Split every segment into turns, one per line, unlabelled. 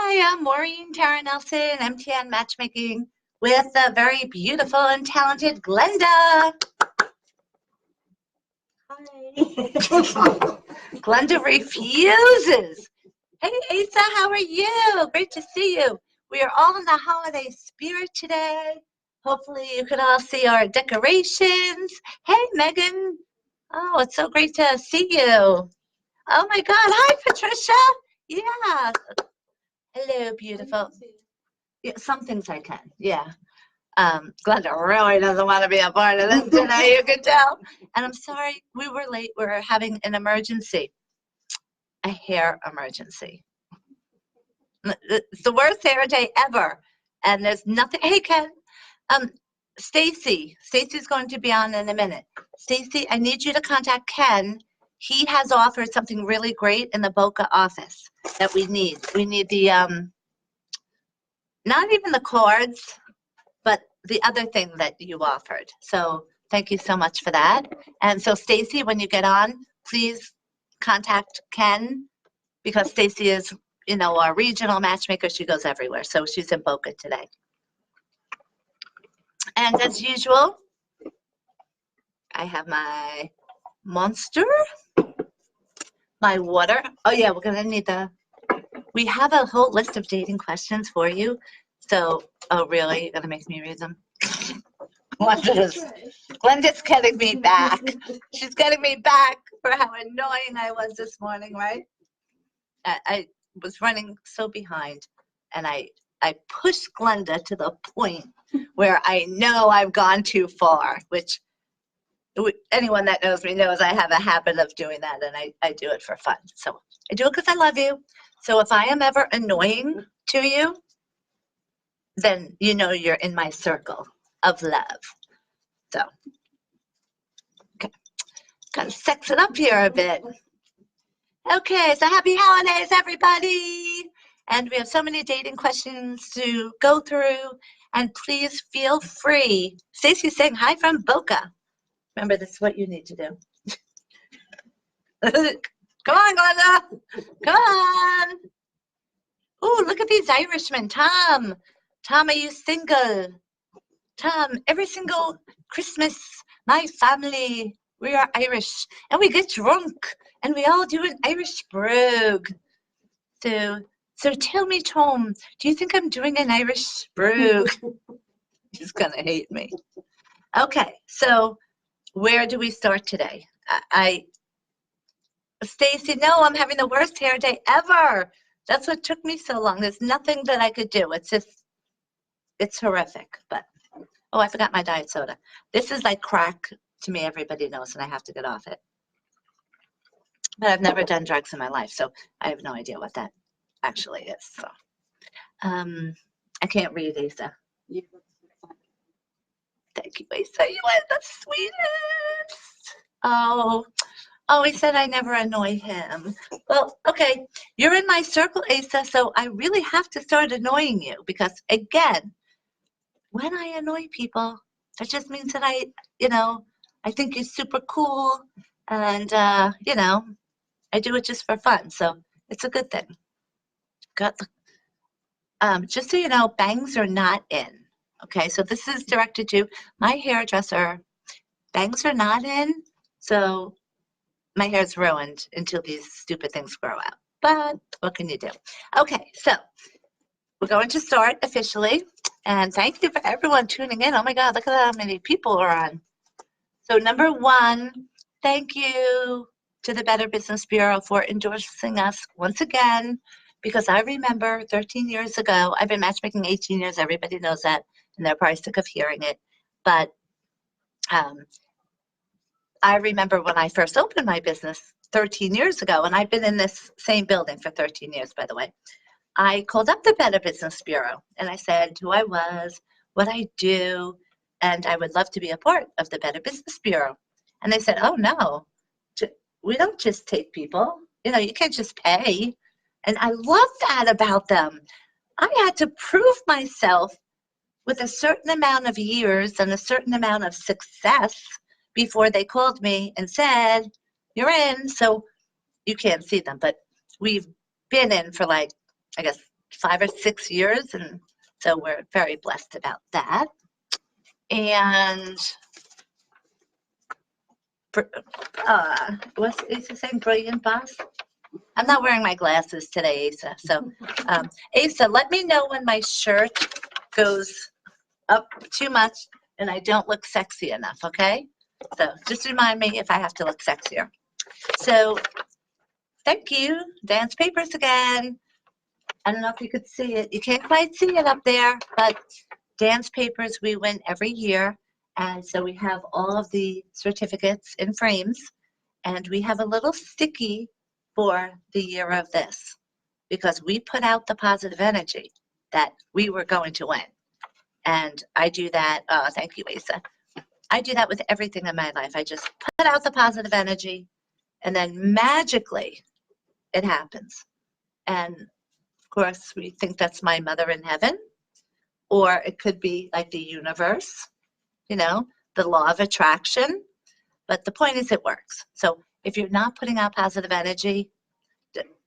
Hi, I'm Maureen Tara Nelson, MTN Matchmaking, with the very beautiful and talented Glenda. Hi. Glenda refuses. Hey, Asa, how are you? Great to see you. We are all in the holiday spirit today. Hopefully you can all see our decorations. Hey, Megan. Oh, it's so great to see you. Oh my God. Hi, Patricia. Yeah. Hello, beautiful. Yeah, some things I can. Yeah. Glenda really doesn't want to be a part of this today, you can tell. And I'm sorry, we were late. We were having an emergency, a hair emergency. It's the worst hair day ever. And there's nothing. Hey, Ken. Stacy's going to be on in a minute. Stacy, I need you to contact Ken. He has offered something really great in the Boca office that we need. We need the, not even the cords, but the other thing that you offered. So thank you so much for that. And so Stacy, when you get on, please contact Ken, because Stacy is, our regional matchmaker. She goes everywhere. So she's in Boca today. And as usual, I have my Monster, my water. Oh yeah, we're gonna need we have a whole list of dating questions for you. So, oh really, you're gonna make me read them? Glenda's getting me back. She's getting me back for how annoying I was this morning, right? I was running so behind, and I pushed Glenda to the point where I know I've gone too far, which anyone that knows me knows I have a habit of doing that, and I do it for fun. So I do it because I love you. So if I am ever annoying to you, then you know you're in my circle of love. So, okay, gotta sex it up here a bit. Okay, so happy holidays, everybody. And we have so many dating questions to go through, and please feel free. Stacey's saying hi from Boca. Remember, this is what you need to do. Come on, Glenda. Come on. Ooh, look at these Irishmen. Tom, are you single? Tom, every single Christmas, my family, we are Irish, and we get drunk, and we all do an Irish brogue. So tell me, Tom, do you think I'm doing an Irish brogue? He's gonna hate me. Okay, so where do we start today? Stacy, no, I'm having the worst hair day ever. That's what took me so long. There's nothing that I could do. It's horrific. But, oh, I forgot my diet soda. This is like crack to me. Everybody knows, and I have to get off it. But I've never done drugs in my life, so I have no idea what that actually is. So, I can't read, Asa. Thank you, Asa. You are the sweetest. Oh, he said I never annoy him. Well, okay, you're in my circle, Asa, so I really have to start annoying you, because, again, when I annoy people, that just means that I think you're super cool, and, I do it just for fun, so it's a good thing. Just so you know, bangs are not in, okay? So this is directed to my hairdresser. Bangs are not in, so my hair's ruined until these stupid things grow out. But what can you do? Okay, so we're going to start officially. And thank you for everyone tuning in. Oh my God, look at how many people are on. So number one, thank you to the Better Business Bureau for endorsing us once again, because I remember 13 years ago, I've been matchmaking 18 years, everybody knows that, and they're probably sick of hearing it. But I remember when I first opened my business 13 years ago, and I've been in this same building for 13 years, by the way. I called up the Better Business Bureau, and I said who I was, what I do, and I would love to be a part of the Better Business Bureau. And they said, oh, no, we don't just take people. You can't just pay. And I love that about them. I had to prove myself with a certain amount of years and a certain amount of success before they called me and said, you're in. So you can't see them, but we've been in for, like, I guess 5 or 6 years, and so we're very blessed about that. And what's Asa saying? Brilliant boss? I'm not wearing my glasses today, Asa. So, Asa, let me know when my shirt goes up too much and I don't look sexy enough, okay? So just remind me if I have to look sexier. So thank you. Dance papers again. I don't know if you could see it. You can't quite see it up there, but dance papers we win every year. And so we have all of the certificates in frames, and we have a little sticky for the year of this because we put out the positive energy that we were going to win. And I do that. Thank you, Asa. I do that with everything in my life. I just put out the positive energy, and then magically it happens. And of course, we think that's my mother in heaven, or it could be like the universe, the law of attraction. But the point is it works. So if you're not putting out positive energy,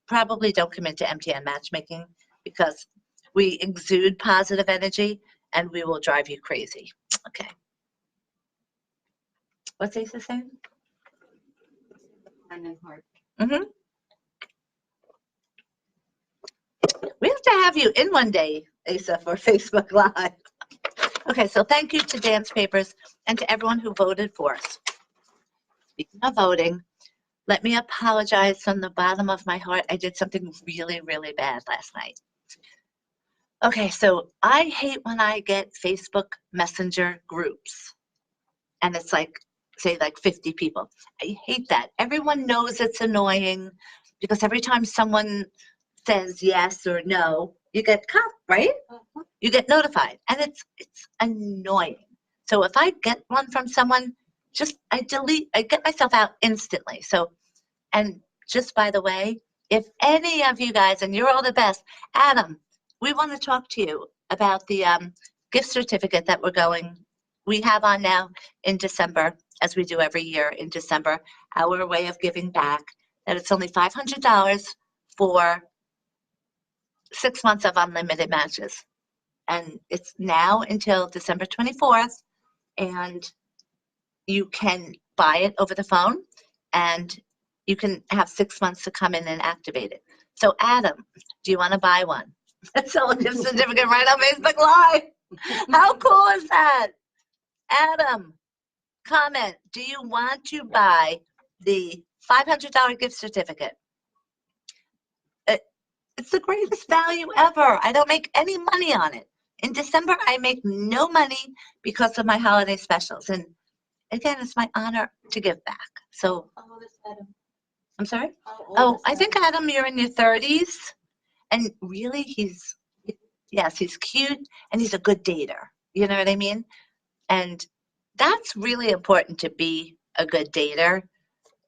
probably don't come into MTN Matchmaking because we exude positive energy and we will drive you crazy. Okay. What's Asa saying?
Mind and heart.
Mm-hmm. We have to have you in one day, Asa, for Facebook Live. Okay, so thank you to Dance Papers and to everyone who voted for us. Speaking of voting, let me apologize from the bottom of my heart. I did something really, really bad last night. Okay, so I hate when I get Facebook Messenger groups and it's like, say, like 50 people. I hate that. Everyone knows it's annoying because every time someone says yes or no, you get caught, right? You get notified, and it's annoying. So if I get one from someone, I get myself out instantly. So, and just by the way, if any of you guys, and you're all the best, Adam, we want to talk to you about the gift certificate that we have on now in December, as we do every year in December, our way of giving back, that it's only $500 for 6 months of unlimited matches. And it's now until December 24th, and you can buy it over the phone, and you can have 6 months to come in and activate it. So Adam, do you want to buy one? Sell a gift certificate right on Facebook Live. How cool is that? Adam, comment, do you want to buy the $500 gift certificate? It's the greatest value ever. I don't make any money on it. In December, I make no money because of my holiday specials. And again, it's my honor to give back. So,
How old is Adam?
I'm sorry?
How old is
I think Adam, you're in your 30s. And really, he's cute and he's a good dater. You know what I mean? And that's really important, to be a good dater.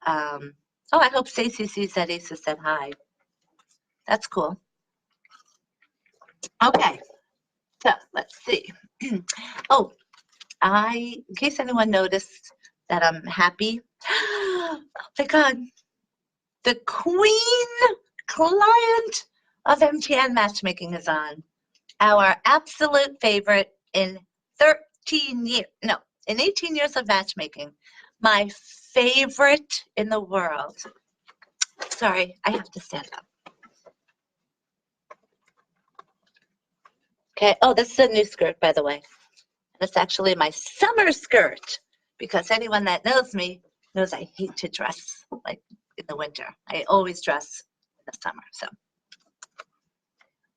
I hope Stacy sees that Asa said hi. That's cool. Okay, so let's see. In case anyone noticed that I'm happy. Oh my God, the queen client of MTN Matchmaking is on. Our absolute favorite in 18 years of matchmaking. My favorite in the world. Sorry, I have to stand up. Okay, this is a new skirt, by the way. It's actually my summer skirt, because anyone that knows me knows I hate to dress like in the winter. I always dress in the summer. So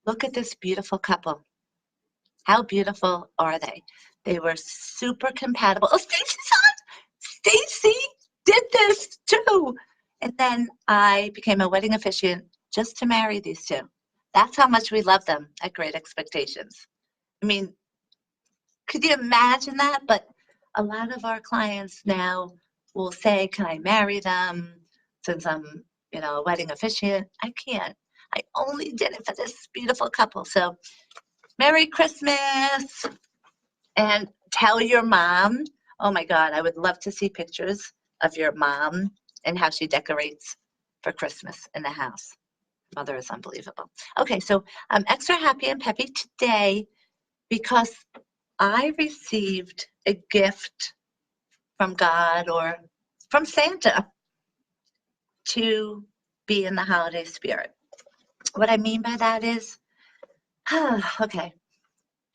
look at this beautiful couple. How beautiful are they? They were super compatible. Oh, Stacy's on! Stacy did this too. And then I became a wedding officiant just to marry these two. That's how much we love them at Great Expectations. I mean, could you imagine that? But a lot of our clients now will say, can I marry them since I'm, a wedding officiant? I can't. I only did it for this beautiful couple. So Merry Christmas. And tell your mom, oh my God, I would love to see pictures of your mom and how she decorates for Christmas in the house. Mother is unbelievable. Okay, so I'm extra happy and peppy today because I received a gift from God or from Santa to be in the holiday spirit. What I mean by that is, okay,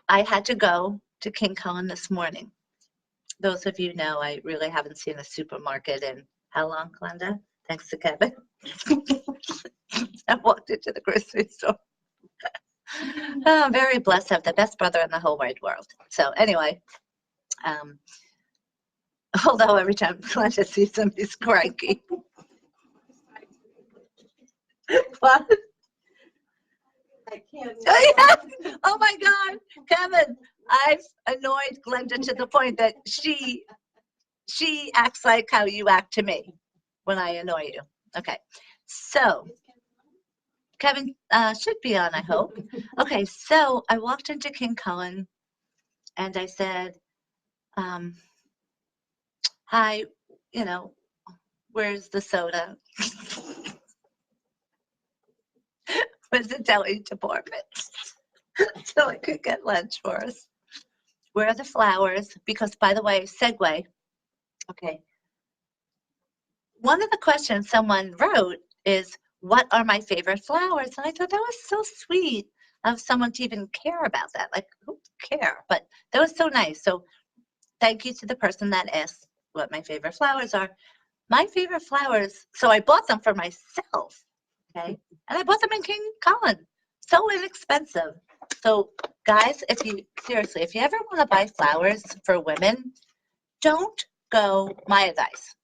I had to go to King Cullen this morning. Those of you know I really haven't seen a supermarket in how long, Glenda? Thanks to Kevin. I walked into the grocery store. Oh, I'm very blessed to have the best brother in the whole wide world. So anyway, although every time Glenda sees him, he's cranky. What?
I can't.
Oh, yes. Oh my God, Kevin, I've annoyed Glenda to the point that she acts like how you act to me when I annoy you. Okay, so Kevin should be on, I hope. Okay, so I walked into King Cullen and I said, hi, you know, where's the soda? Where's the deli department? So I could get lunch for us. Where are the flowers? Because, by the way, segue. Okay. One of the questions someone wrote is, what are my favorite flowers? And I thought that was so sweet of someone to even care about that. Like, who would care? But that was so nice. So thank you to the person that asked what my favorite flowers are. My favorite flowers, so I bought them for myself, okay? And I bought them in King Cullen. So inexpensive. So guys, if you ever want to buy flowers for women, don't go, my advice,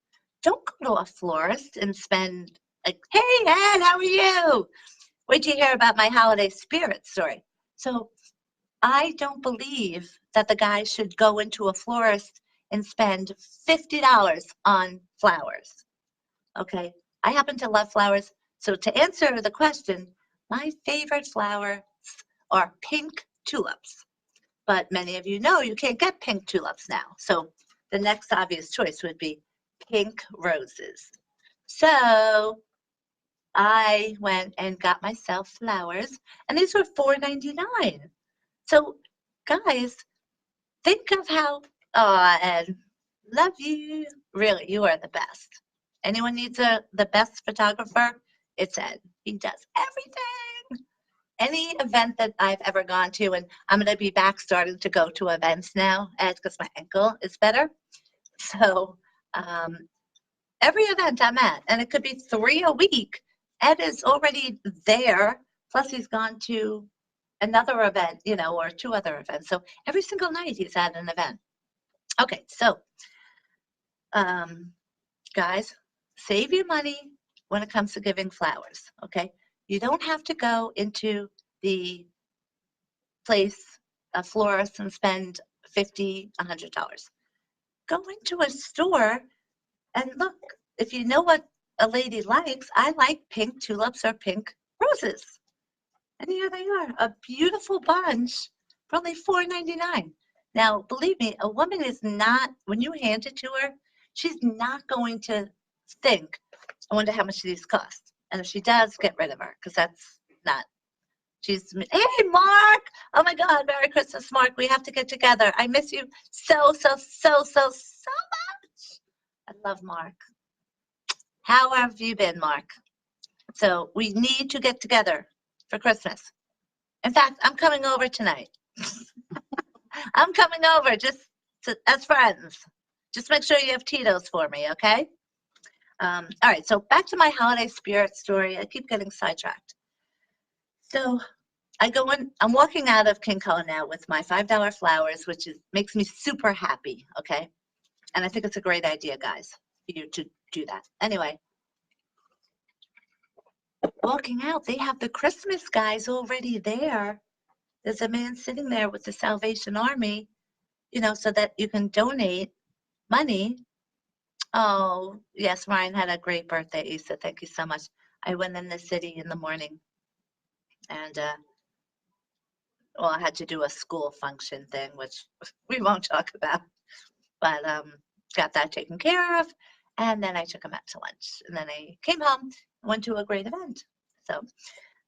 don't go to a florist and spend like, hey Ed, how are you? Wait till you hear about my holiday spirit story. So I don't believe that the guy should go into a florist and spend $50 on flowers. Okay, I happen to love flowers. So to answer the question, my favorite flowers are pink tulips. But many of you know you can't get pink tulips now. So the next obvious choice would be pink roses. So I went and got myself flowers, and these were $4.99. So guys, think of how, oh, Ed, love you. Really, you are the best. Anyone needs the best photographer? It's Ed. He does everything. Any event that I've ever gone to, and I'm going to be back starting to go to events now, Ed, because my ankle is better. So every event I'm at, and it could be 3 a week, Ed is already there. Plus, he's gone to another event, you know, or 2 other events. So every single night he's at an event. Okay, so guys, save your money when it comes to giving flowers, okay? You don't have to go into the place, a florist, and spend $50, $100. Go into a store and look. If you know what a lady likes, I like pink tulips or pink roses. And here they are, a beautiful bunch for only $4.99. Now, believe me, a woman is not, when you hand it to her, she's not going to think, I wonder how much these cost. And if she does, get rid of her, because that's not, hey, Mark! Oh my God, Merry Christmas, Mark. We have to get together. I miss you so much. I love Mark. How have you been, Mark? So we need to get together for Christmas. In fact, I'm coming over tonight. I'm coming over just as friends. Just make sure you have Tito's for me, okay? All right, so back to my holiday spirit story. I keep getting sidetracked. So I go in, I'm walking out of King Cullen now with my $5 flowers, which makes me super happy, okay? And I think it's a great idea, guys, for you to do that. Anyway, walking out, they have the Christmas guys already there. There's a man sitting there with the Salvation Army, you know, so that you can donate money. Oh, yes, Ryan had a great birthday, Issa. Thank you so much. I went in the city in the morning and, well, I had to do a school function thing, which we won't talk about, but got that taken care of. And then I took him out to lunch. And then I came home, went to a great event. So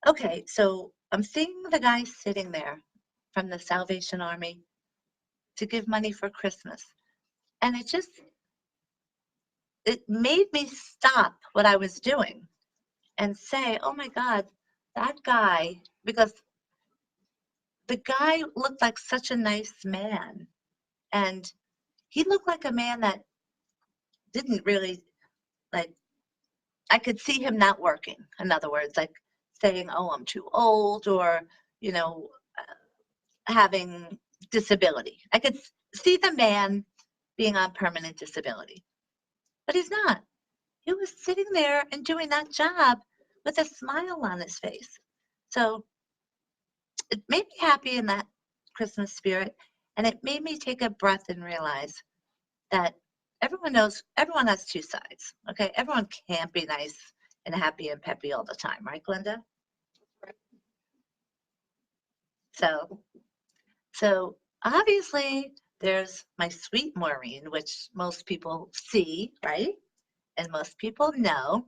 Okay, so I'm seeing the guy sitting there from the Salvation Army to give money for Christmas. And it made me stop what I was doing and say, oh my God, that guy, because the guy looked like such a nice man. And he looked like a man that didn't really, like, I could see him not working. In other words, like saying, oh, I'm too old, or, you know, having disability. I could see the man being on permanent disability, but he's not. He was sitting there and doing that job with a smile on his face. So it made me happy in that Christmas spirit, and it made me take a breath and realize that everyone has two sides. Okay, everyone can't be nice and happy and peppy all the time, right, Glenda? So obviously there's my sweet Maureen, which most people see, right? And most people know.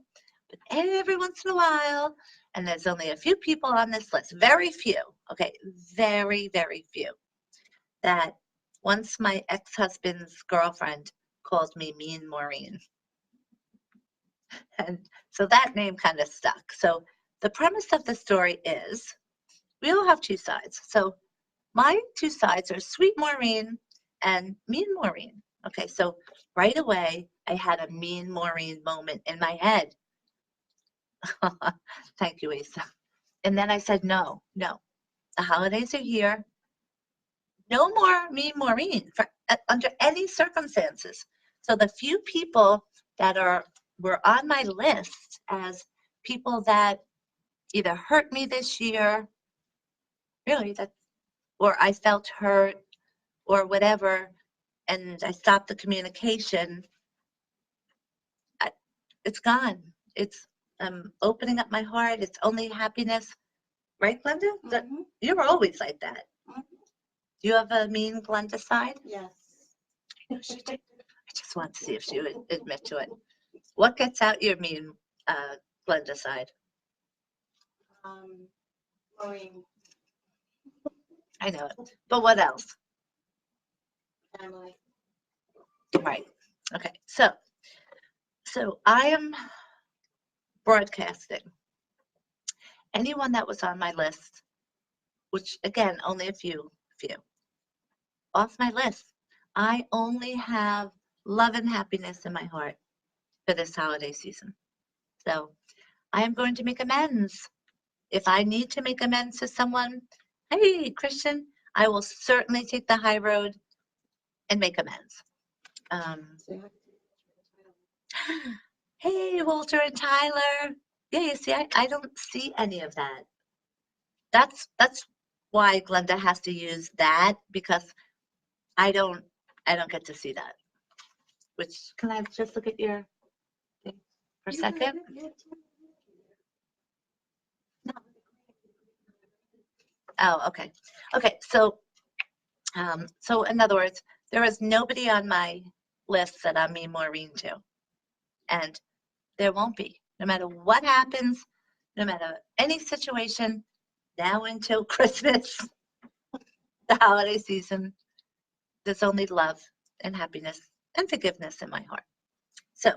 But every once in a while, and there's only a few people on this list, very few, okay, very, very few, that once my ex-husband's girlfriend called me Mean Maureen. And so that name kind of stuck. So the premise of the story is we all have two sides. So my two sides are Sweet Maureen and Mean Maureen. Okay, so right away, I had a Mean Maureen moment in my head. Thank you, Asa. And then I said, no, the holidays are here. No more Mean Maureen under any circumstances. So the few people that were on my list as people that either hurt me this year, really, or I felt hurt or whatever, and I stopped the communication, it's gone. It's opening up my heart. It's only happiness. Right, Glenda?
Mhm.
You were always like that.
Mhm.
Do you have a mean Glenda side?
Yes.
I know she did. I just want to see if she would admit to it. What gets out your mean Glenda side?
Maureen,
I know it. But what else?
family.
Right. Okay. So I am broadcasting. Anyone that was on my list, which again, only a few, off my list. I only have love and happiness in my heart for this holiday season. So I am going to make amends. If I need to make amends to someone, hey, Christian, I will certainly take the high road and make amends. Hey, Walter and Tyler. Yeah, you see, I don't see any of that. That's why Glenda has to use that, because I don't get to see that. Which, can I just look at your thing for a second? Oh, okay. Okay, so in other words, there is nobody on my list that I'm mean Maureen to. And there won't be. No matter what happens, no matter any situation, now until Christmas, the holiday season, there's only love and happiness and forgiveness in my heart. So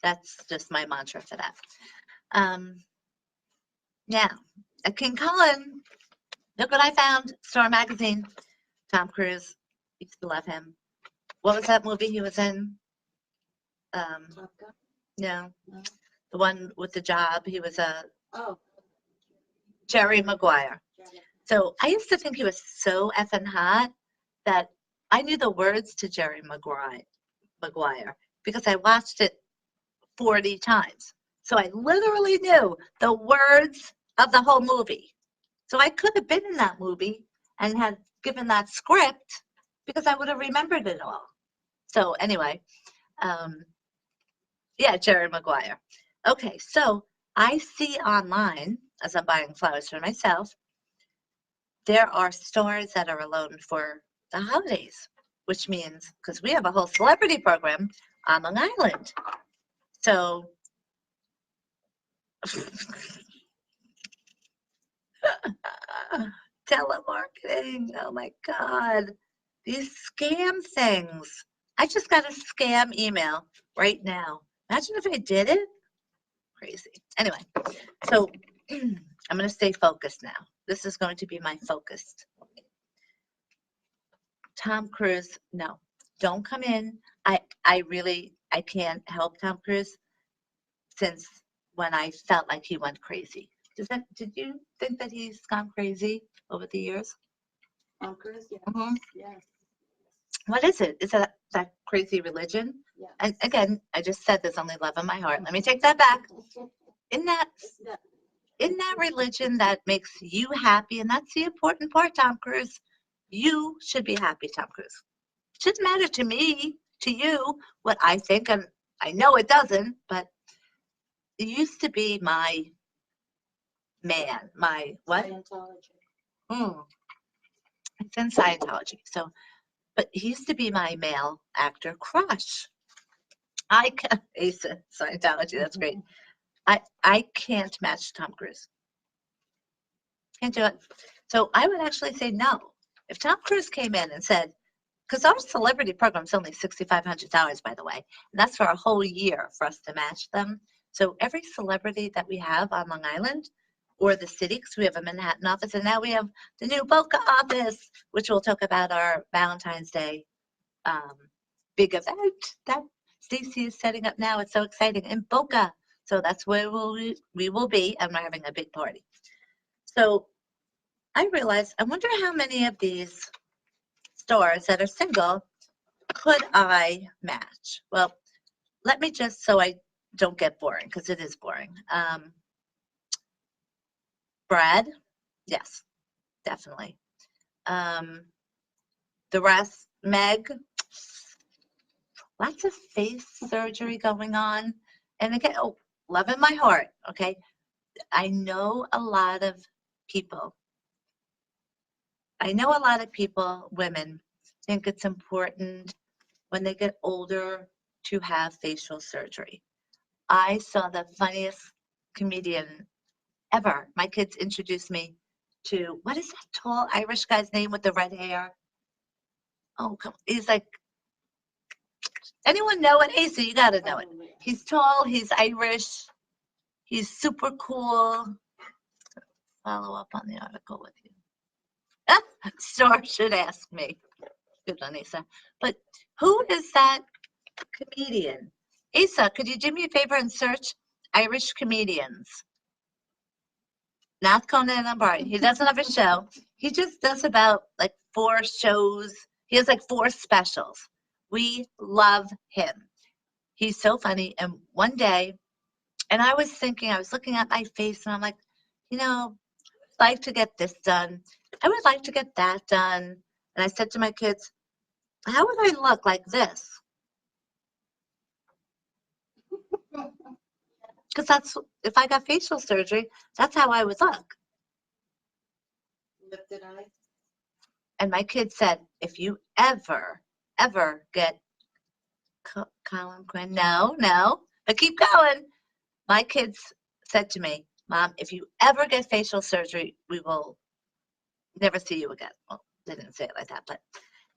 that's just my mantra for that. Now, at King Cullen, look what I found. Star Magazine. Tom Cruise. Used to love him. What was that movie he was in? No, the one with the job. He was Jerry Maguire. So I used to think he was so effing hot that I knew the words to Jerry Maguire because I watched it 40 times. So I literally knew the words of the whole movie. So I could have been in that movie and had given that script because I would have remembered it all. So anyway, yeah, Jerry Maguire. Okay, so I see online, as I'm buying flowers for myself, there are stores that are alone for the holidays, which means, because we have a whole celebrity program on Long Island. So Telemarketing. Oh my God. These scam things. I just got a scam email right now. Imagine if I did it. Crazy. Anyway, so I'm going to stay focused now. This is going to be my focused. Tom Cruise, no, don't come in. I can't help Tom Cruise since when I felt like he went crazy. Did you think that he's gone crazy over the years?
Cruise, yes. Yes.
What is it? Is that crazy religion?
Yes.
And again, I just said there's only love in my heart. Let me take that back. In that religion that makes you happy, and that's the important part, Tom Cruise. You should be happy, Tom Cruise. It shouldn't matter to me, to you, what I think, and I know it doesn't, but it used to be my man, my what?
Scientology.
It's in Scientology. So, but he used to be my male actor crush. Scientology, that's great. I can't match Tom Cruise. Can't do it. So I would actually say no. If Tom Cruise came in and said, because our celebrity program is only $6,500, by the way, and that's for a whole year for us to match them. So every celebrity that we have on Long Island or the city, because we have a Manhattan office, and now we have the new Boca office, which we'll talk about our Valentine's Day big event that Stacy is setting up now. It's so exciting in Boca. So that's where we will be, and we're having a big party. So I realized, I wonder how many of these stars that are single could I match? Well, let me just, so I don't get boring, because it is boring. Brad, yes, definitely. The rest, Meg, lots of face surgery going on. And again, oh, love in my heart, okay? I know a lot of people, women, think it's important when they get older to have facial surgery. I saw the funniest comedian ever. My kids introduced me to, what is that tall Irish guy's name with the red hair? Oh, he's like, anyone know it? Asa, you gotta know it. He's tall, he's Irish, he's super cool. Follow up on the article with you. Star should ask me. Good on Asa. But who is that comedian? Asa, could you do me a favor and search Irish comedians? Not Conan O'Brien. He doesn't have a show. He just does about like 4 shows. He has like 4 specials. We love him. He's so funny. And one day, and I was thinking, I was looking at my face and I'm like, you know, I'd like to get this done. I would like to get that done. And I said to my kids, how would I look like this? Because that's, if I got facial surgery, that's how I would look.
Lifted eyes.
And my kids said, if you ever get Colin Quinn, no, but keep going. My kids said to me, Mom, if you ever get facial surgery, we will never see you again. Well, they didn't say it like that, but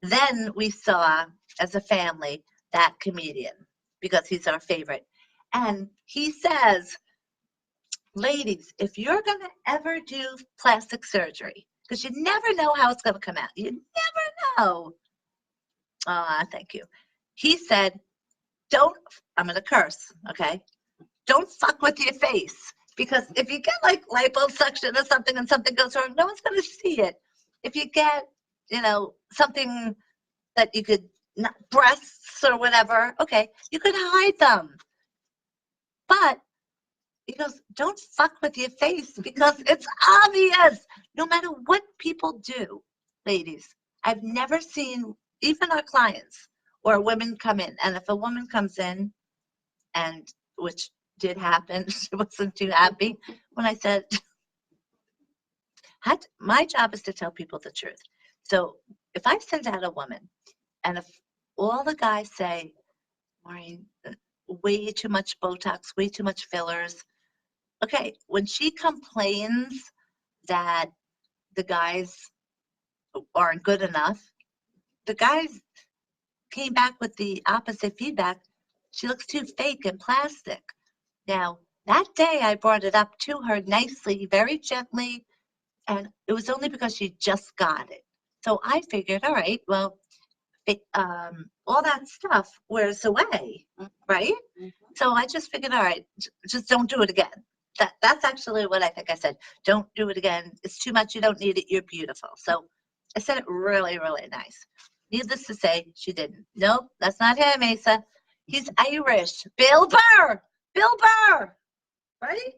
then we saw, as a family, that comedian, because he's our favorite. And he says, ladies, if you're going to ever do plastic surgery, because you never know how it's going to come out. You never know. Thank you. He said, I'm going to curse, okay? Don't fuck with your face. Because if you get like liposuction or something and something goes wrong, no one's going to see it. If you get, something that you could, breasts or whatever, okay, you could hide them. But he goes, don't fuck with your face because it's obvious. No matter what people do, ladies, I've never seen, even our clients or women come in. And if a woman comes in, and which did happen, she wasn't too happy when I said, my job is to tell people the truth. So if I send out a woman and if all the guys say, Maureen, way too much Botox, way too much fillers, okay, when she complains that the guys aren't good enough. The guys came back with the opposite feedback. She looks too fake and plastic. Now, that day I brought it up to her nicely, very gently, and it was only because she just got it. So I figured, all right, well, all that stuff wears away, right?
Mhm.
So I just figured, all right, just don't do it again. That's actually what I think I said. Don't do it again. It's too much. You don't need it. You're beautiful. So I said it really, really nice. Needless to say, she didn't. Nope, that's not him, Asa. He's Irish. Bill Burr. Bill Burr. Right?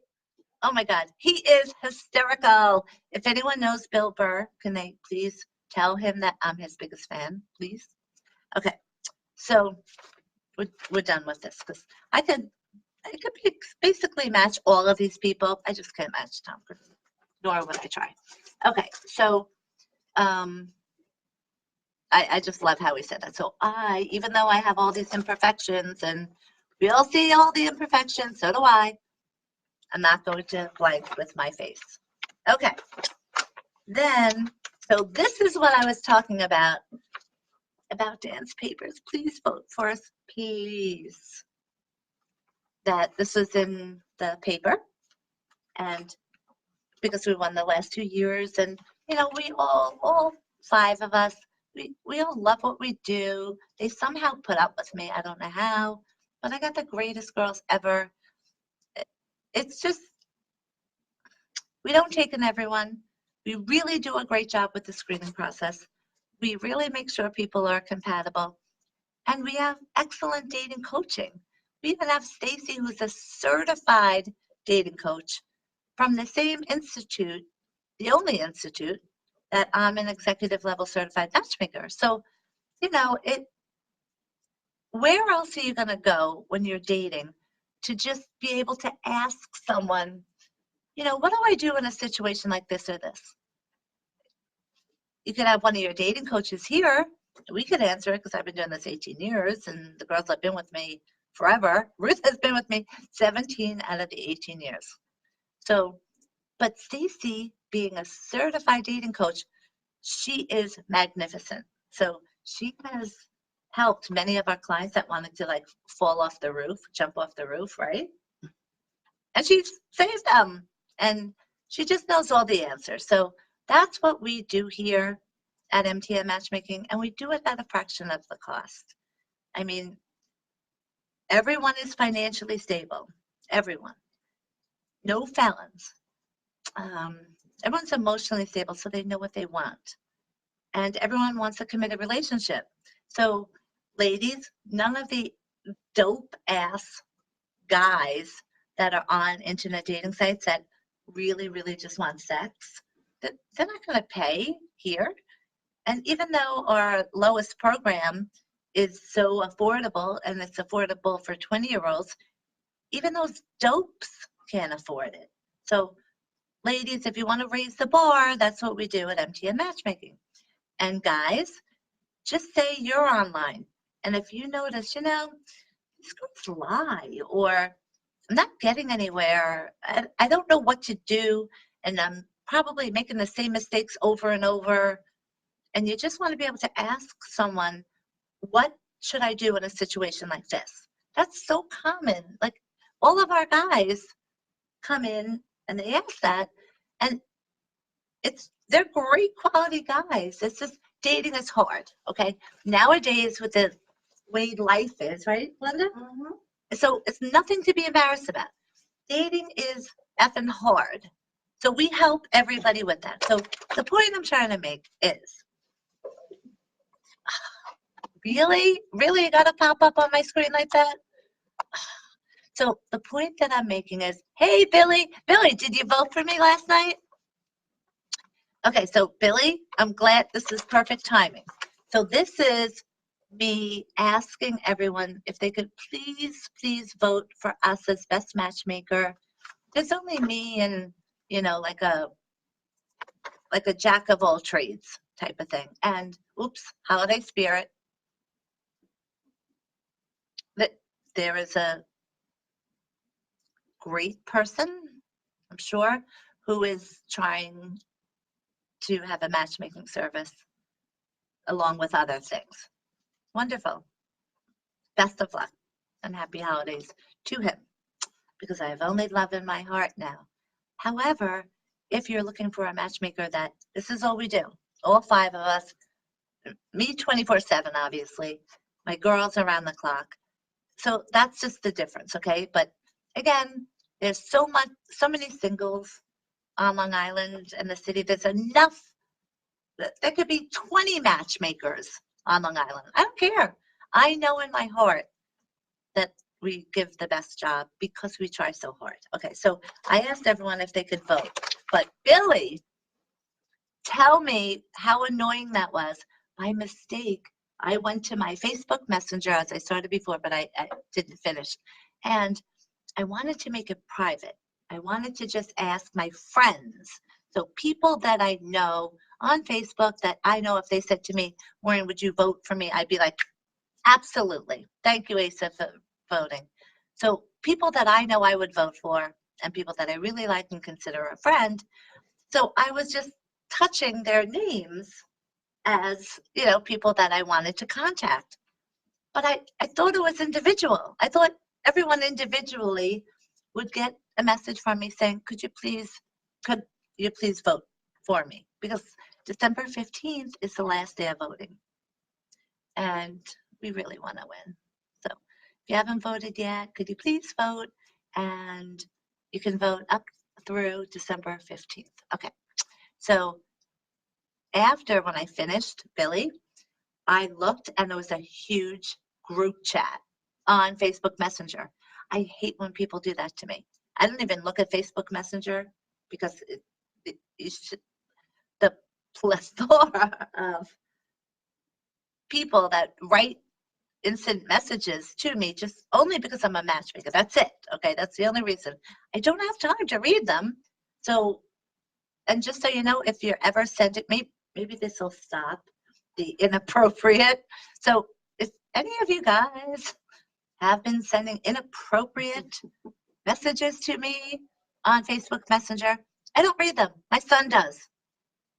Oh my God. He is hysterical. If anyone knows Bill Burr, can they please tell him that I'm his biggest fan, please? Okay. So we're done with this because I could basically match all of these people. I just can't match Tom Cruise, nor would I try. Okay, so I just love how he said that. So even though I have all these imperfections, and we all see all the imperfections, so do I, I'm not going to blank with my face. Okay, then, so this is what I was talking about dance papers. Please vote for us, please. That this was in the paper, and because we won the last 2 years, and we all 5 of us, we all love what we do. They somehow put up with me. I don't know how, but I got the greatest girls ever. It's just, we don't take in everyone. We really do a great job with the screening process. We really make sure people are compatible, and we have excellent dating coaching. We even have Stacy, who's a certified dating coach from the same institute, the only institute that I'm an executive level certified matchmaker. So, where else are you going to go when you're dating to just be able to ask someone, what do I do in a situation like this or this? You could have one of your dating coaches here. We could answer it because I've been doing this 18 years, and the girls have been with me forever. Ruth has been with me 17 out of the 18 years. So, but Stacy, being a certified dating coach, she is magnificent. So she has helped many of our clients that wanted to fall off the roof, jump off the roof, right? And she's saved them. And she just knows all the answers. So that's what we do here at MTN Matchmaking, and we do it at a fraction of the cost. I mean, everyone is financially stable. Everyone. No felons. Everyone's emotionally stable, so they know what they want. And everyone wants a committed relationship. So, ladies, none of the dope ass guys that are on internet dating sites that really, really just want sex, they're not going to pay here. And even though our lowest program is so affordable, and it's affordable for 20-year-olds, even those dopes can't afford it. So, ladies, if you want to raise the bar, that's what we do at MTN Matchmaking. And guys, just say you're online. And if you notice, these girls lie, or I'm not getting anywhere, I don't know what to do, and I'm probably making the same mistakes over and over, and you just want to be able to ask someone, what should I do in a situation like this? That's so common. Like, all of our guys come in and they ask that, and they're great quality guys. It's just dating is hard, okay? Nowadays, with the way life is, right, Linda?
Mhm.
So it's nothing to be embarrassed about. Dating is effing hard. So we help everybody with that. So the point I'm trying to make is, really, you got to pop up on my screen like that? So the point that I'm making is, hey, Billy, did you vote for me last night? Okay, so Billy, I'm glad this is perfect timing. So this is me asking everyone if they could please vote for us as best matchmaker. There's only me and, like a jack of all trades type of thing. And oops, holiday spirit. That there is a great person, I'm sure, who is trying to have a matchmaking service along with other things. Wonderful. Best of luck and happy holidays to him, because I have only love in my heart now. However, if you're looking for a matchmaker that this is all we do, all 5 of us, me 24/7, obviously, my girls around the clock. So that's just the difference, okay? But again, there's so many singles on Long Island and the city. There's enough. There could be 20 matchmakers on Long Island. I don't care. I know in my heart that we give the best job because we try so hard. Okay, so I asked everyone if they could vote. But Billy, tell me how annoying that was. By mistake, I went to my Facebook Messenger, as I started before, but I didn't finish. And I wanted to make it private. I wanted to just ask my friends. So people that I know on Facebook that I know if they said to me, Maureen, would you vote for me? I'd be like, absolutely. Thank you, Asa, for voting. So people that I know I would vote for and people that I really like and consider a friend. So I was just touching their names as, you know, people that I wanted to contact. But I thought it was individual. I thought everyone individually would get a message from me saying, could you please vote for me? Because December 15th is the last day of voting. And we really want to win. So if you haven't voted yet, could you please vote? And you can vote up through December 15th. Okay. So after when I finished, Billy, I looked and there was a huge group chat on Facebook Messenger. I hate when people do that to me. I don't even look at Facebook Messenger because the plethora of people that write instant messages to me just only because I'm a matchmaker. That's it. Okay, that's the only reason. I don't have time to read them. So, and just so you know, if you're ever sending, maybe this will stop the inappropriate. So if any of you guys have been sending inappropriate messages to me on Facebook Messenger, I don't read them. My son does.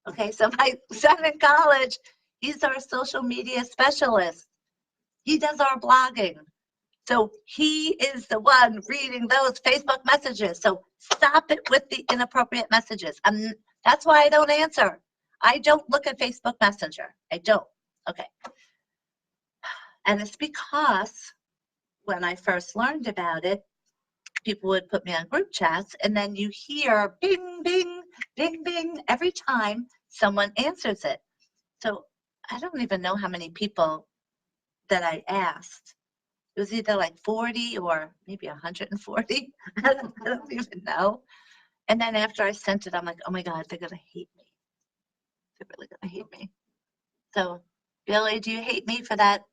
Okay, so my son in college, he's our social media specialist. He does our blogging. So he is the one reading those Facebook messages. So stop it with the inappropriate messages. That's why I don't answer. I don't look at Facebook Messenger. I don't. Okay. And it's because when I first learned about it, people would put me on group chats, and then you hear bing, bing, bing, bing every time someone answers it. So I don't even know how many people that I asked. It was either like 40 or maybe 140. I don't even know. And then after I sent it, I'm like, oh my God, they're going to hate me. They're really going to hate me. So, Billy, do you hate me for that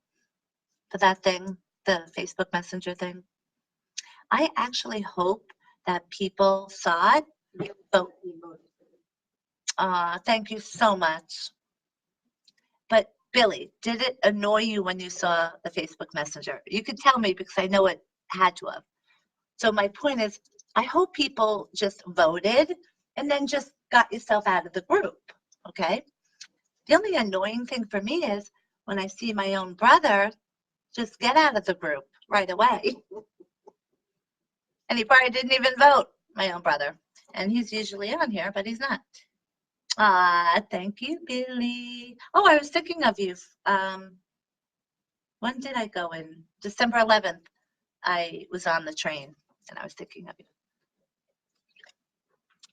thing, the Facebook Messenger thing? I actually hope that people saw it. But, thank you so much. But Billy, did it annoy you when you saw the Facebook Messenger? You could tell me because I know it had to have. So my point is, I hope people just voted and then just got yourself out of the group, okay? The only annoying thing for me is when I see my own brother just get out of the group right away. And he probably didn't even vote, my own brother. And he's usually on here, but he's not. Thank you, Billy. Oh, I was thinking of you. When did I go in? December 11th, I was on the train, and I was thinking of you.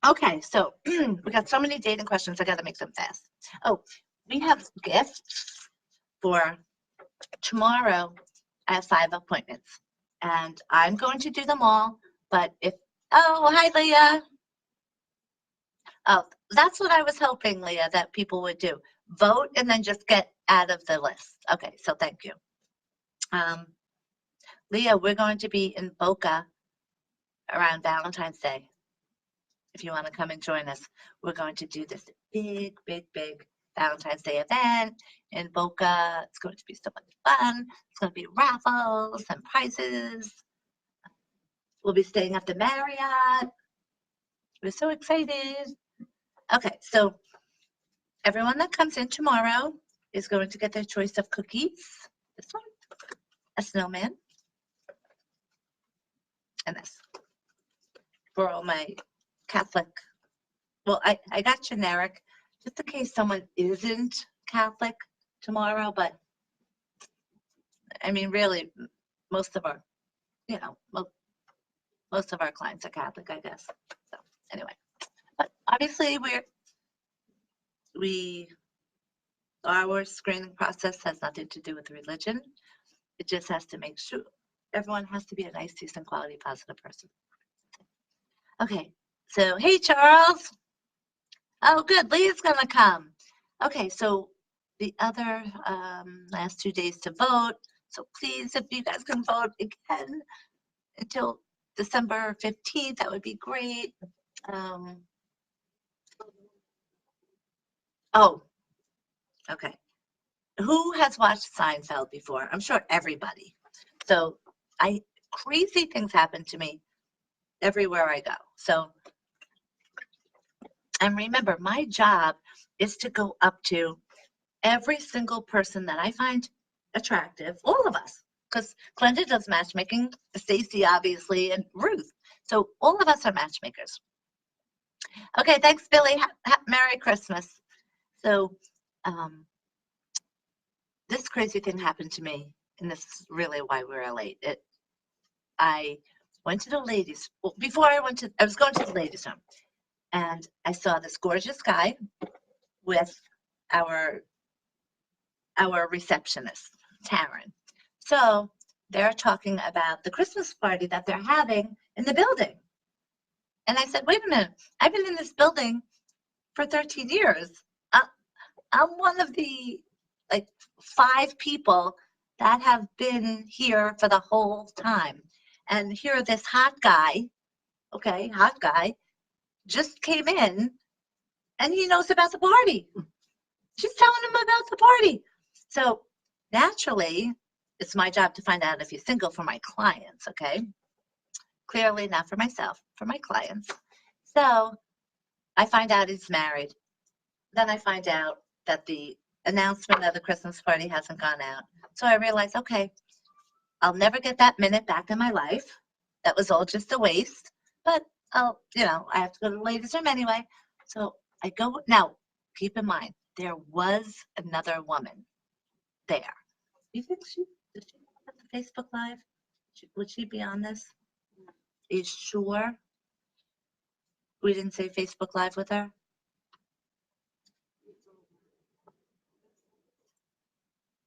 Okay, so we got so many dating questions. I got to make them fast. Oh, we have gifts for tomorrow. I have 5 appointments, and I'm going to do them all. But oh, hi, Leah. Oh, that's what I was hoping, Leah, that people would do. Vote and then just get out of the list. Okay, so thank you. Leah, we're going to be in Boca around Valentine's Day. If you want to come and join us, we're going to do this big, big, big Valentine's Day event in Boca. It's going to be so much fun. It's going to be raffles and prizes. We'll be staying at the Marriott. We're so excited. Okay, so everyone that comes in tomorrow is going to get their choice of cookies. This one, a snowman, and this. For all my Catholic, well, I got generic, just in case someone isn't Catholic tomorrow, but I mean, really, most of our, you know, most of our clients are Catholic, I guess. So anyway, but obviously our screening process has nothing to do with religion. It just has to make sure everyone has to be a nice, decent, quality, positive person. Okay, so hey, Charles. Oh, good, Leah's gonna come. Okay, so the other last 2 days to vote. So please, if you guys can vote again until December 15th, that would be great. Oh, okay. Who has watched Seinfeld before? I'm sure everybody. So crazy things happen to me everywhere I go. So, and remember, my job is to go up to every single person that I find attractive, all of us, because Glenda does matchmaking, Stacy obviously, and Ruth. So all of us are matchmakers. Okay, thanks, Billy. Merry Christmas. So this crazy thing happened to me, and this is really why we were late. I went to the ladies, well, before I was going to the ladies' room, and I saw this gorgeous guy with our receptionist, Taryn. So they're talking about the Christmas party that they're having in the building. And I said, wait a minute, I've been in this building for 13 years. I'm one of the like 5 people that have been here for the whole time. And here this hot guy, okay, hot guy, just came in and he knows about the party. She's telling him about the party. So naturally, it's my job to find out if he's single for my clients, okay? Clearly not for myself, for my clients. So I find out he's married. Then I find out that the announcement of the Christmas party hasn't gone out. So I realize, okay, I'll never get that minute back in my life. That was all just a waste. But I have to go to the ladies' room anyway. So I go. Now, keep in mind, there was another woman there. You think does she have the Facebook Live? Would she be on this? Are you sure we didn't say Facebook Live with her?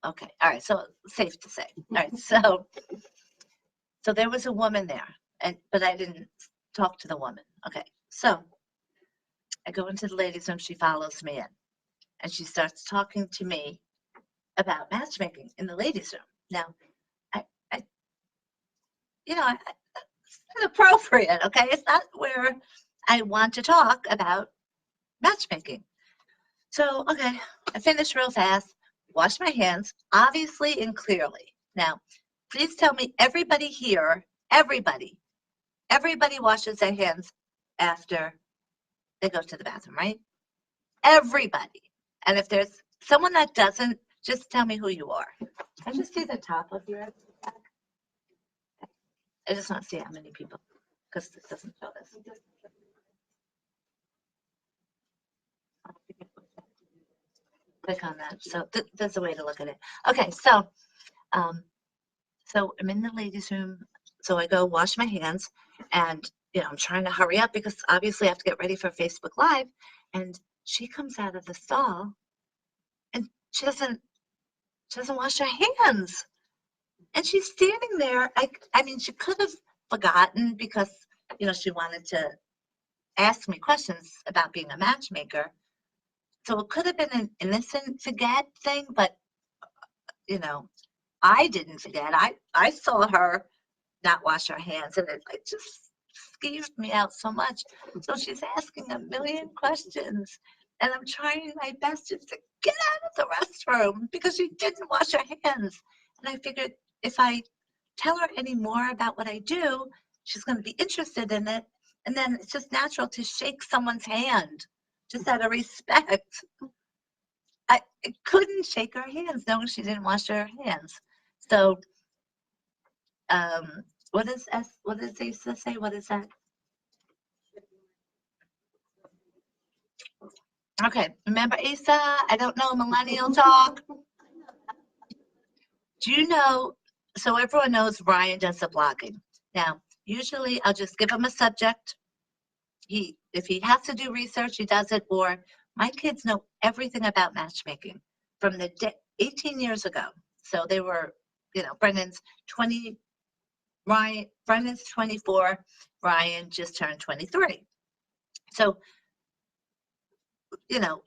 Okay, all right, so safe to say. All right, so there was a woman there, but I didn't talk to the woman. Okay, so I go into the ladies' room, she follows me in, and she starts talking to me about matchmaking in the ladies' room. Now, it's inappropriate, okay? It's not where I want to talk about matchmaking. So, okay, I finished real fast, washed my hands, obviously and clearly. Now, please tell me everybody here, everybody washes their hands after they go to the bathroom, right? Everybody. And if there's someone that doesn't, just tell me who you are. I just see the top of your back. I just want to see how many people, because this doesn't show this. Click on that. So there's a way to look at it. Okay, so I'm in the ladies' room. So I go wash my hands, and I'm trying to hurry up because obviously I have to get ready for Facebook Live. And she comes out of the stall, and she doesn't wash her hands. And she's standing there. I mean, she could have forgotten because, she wanted to ask me questions about being a matchmaker. So it could have been an innocent forget thing, but, I didn't forget. I saw her not wash her hands, and it just skeeved me out so much. So she's asking a million questions, and I'm trying my best just to get out of the restroom because she didn't wash her hands. And I figured if I tell her any more about what I do, she's going to be interested in it, And then it's just natural to shake someone's hand, just out of respect. I couldn't shake her hands knowing she didn't wash her hands. So, what does they used to say? What is that? Okay, remember Asa? I don't know, millennial talk. Do you know, so everyone knows Ryan does the blogging. Now, usually I'll just give him a subject. If he has to do research, he does it, or my kids know everything about matchmaking from the 18 years ago. So they were, Brendan's 20, Brendan's 24, Ryan just turned 23. So,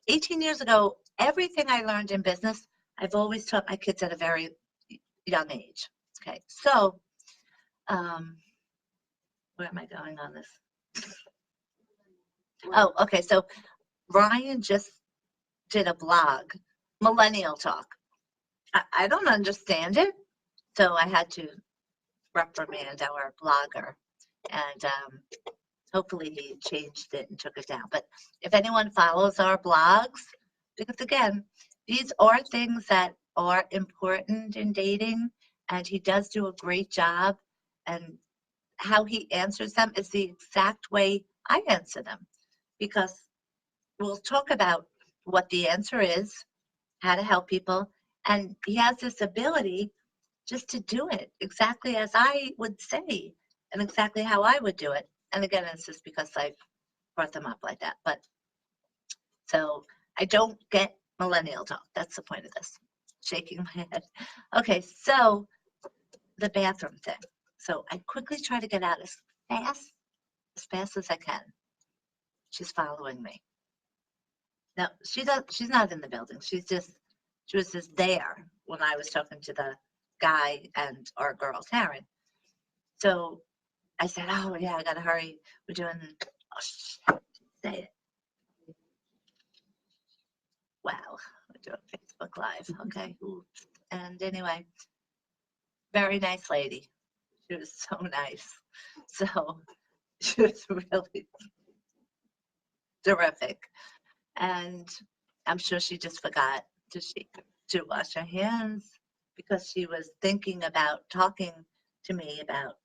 18 years ago, everything I learned in business, I've always taught my kids at a very young age. Okay, so where am I going on this? Oh, okay, so Ryan just did a blog, Millennial Talk. I don't understand it, so I had to reprimand our blogger, and hopefully he changed it and took it down. But if anyone follows our blogs, because again, these are things that are important in dating, and he does do a great job, and how he answers them is the exact way I answer them, because we'll talk about what the answer is, how to help people, and he has this ability just to do it exactly as I would say and exactly how I would do it. And again, it's just because I've brought them up like that. But so I don't get millennial talk. That's the point of this. Shaking my head. Okay, so the bathroom thing. So I quickly try to get out as fast as I can. She's following me. No, she's not in the building. She was just there when I was talking to the guy and our girl, Taryn. So I said, oh, yeah, I got to hurry. We're doing, say it. Wow, we're doing Facebook Live. Okay. Oops. And anyway, very nice lady. She was so nice. So she was really terrific. And I'm sure she just forgot to wash her hands because she was thinking about talking to me about,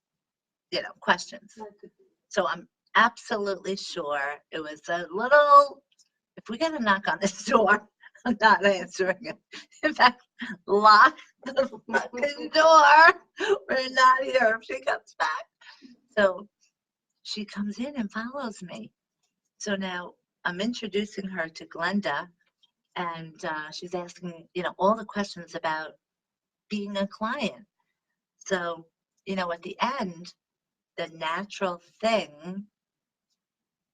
questions. So I'm absolutely sure it was a little, if we get a knock on this door, I'm not answering it. In fact, lock the fucking door. We're not here if she comes back. So she comes in and follows me. So now I'm introducing her to Glenda, and she's asking, all the questions about being a client. So, at the end, the natural thing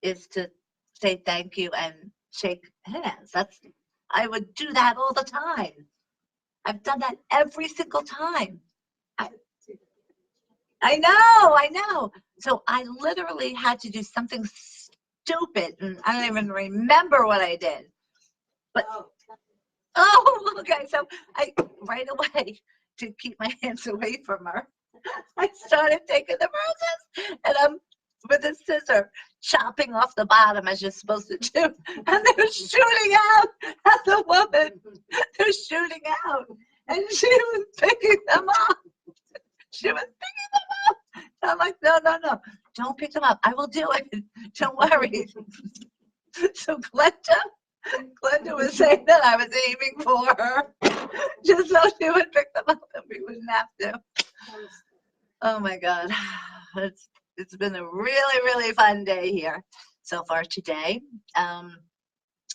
is to say thank you and shake hands. I would do that all the time. I've done that every single time. I know. So I literally had to do something stupid, and I don't even remember what I did. But okay. So I right away, to keep my hands away from her, I started taking the roses, and I'm with a scissor chopping off the bottom as you're supposed to do, and they're shooting out at the woman. They're shooting out, and she was picking them up. She was picking them up. I'm like, no, don't pick them up. I will do it. Don't worry. So Glenda was saying that I was aiming for her, just so she would pick them up and we wouldn't have to. Oh my God, it's been a really, really fun day here so far today.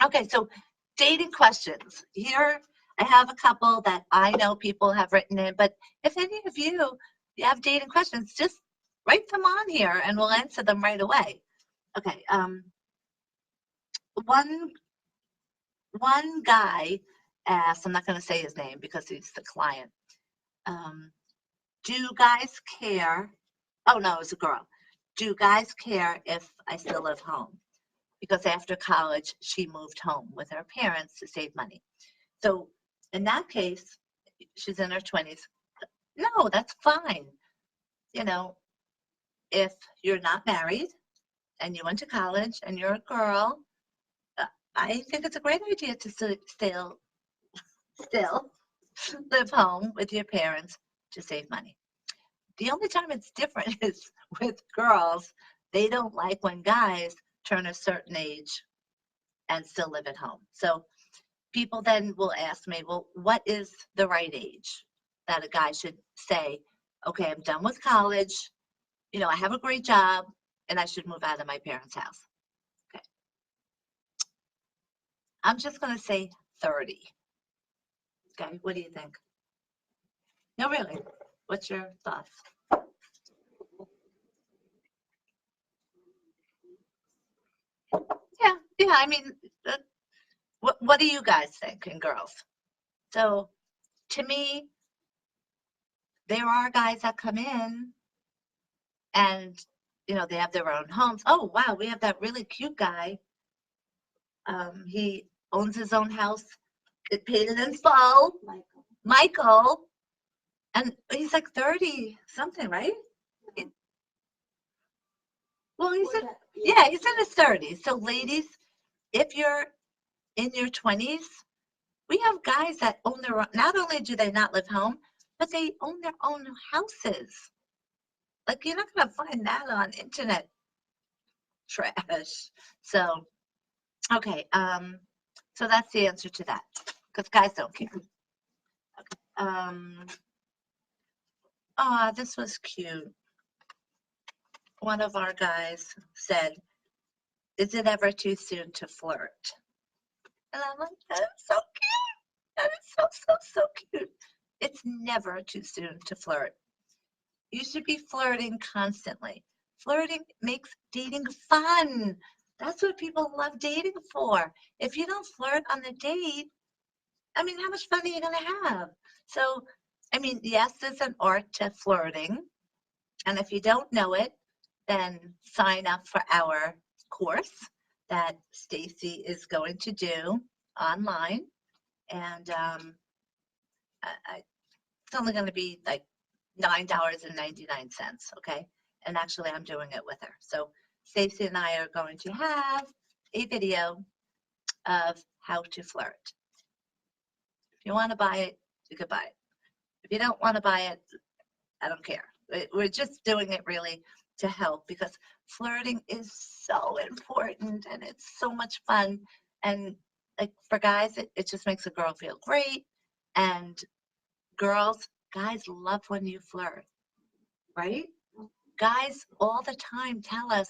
Okay, so dating questions. Here I have a couple that I know people have written in, but if any of you have dating questions, just write them on here and we'll answer them right away. Okay, one guy asked, I'm not going to say his name because he's the client. Do guys care? Oh no, it was a girl. Do guys care if I still live home? Because after college, she moved home with her parents to save money. So in that case, she's in her 20s. No, that's fine. If you're not married and you went to college and you're a girl, I think it's a great idea to still live home with your parents to save money. The only time it's different is with girls. They don't like when guys turn a certain age and still live at home. So people then will ask me, well, what is the right age that a guy should say, okay, I'm done with college, I have a great job, and I should move out of my parents' house? Okay. I'm just going to say 30. Okay, what do you think? No, really. What's your thoughts? Yeah, I mean, what do you guys think, and girls? So to me, there are guys that come in and, they have their own homes. Oh, wow, we have that really cute guy. He owns his own house. It paid it in full. Michael. And he's like 30 something, right? Well, he's in his 30s. So ladies, if you're in your 20s, we have guys that own their own. Not only do they not live home, but they own their own houses. Like, you're not going to find that on internet trash. So, okay. So that's the answer to that, because guys don't care. Oh, this was cute. One of our guys said, is it ever too soon to flirt? And I'm like, that is so cute. That is so cute. It's never too soon to flirt. You should be flirting constantly. Flirting makes dating fun. That's what people love dating for. If you don't flirt on the date, I mean, how much fun are you going to have? So, I mean, yes, there's an art to flirting. And if you don't know it, then sign up for our course that Stacy is going to do online. And it's only going to be like $9.99, okay? And actually, I'm doing it with her. So Stacy and I are going to have a video of how to flirt. If you want to buy it, you could buy it. If you don't want to buy it, I don't care. We're just doing it really to help, because flirting is so important and it's so much fun. And like for guys, it just makes a girl feel great. And guys love when you flirt, right? Guys all the time tell us,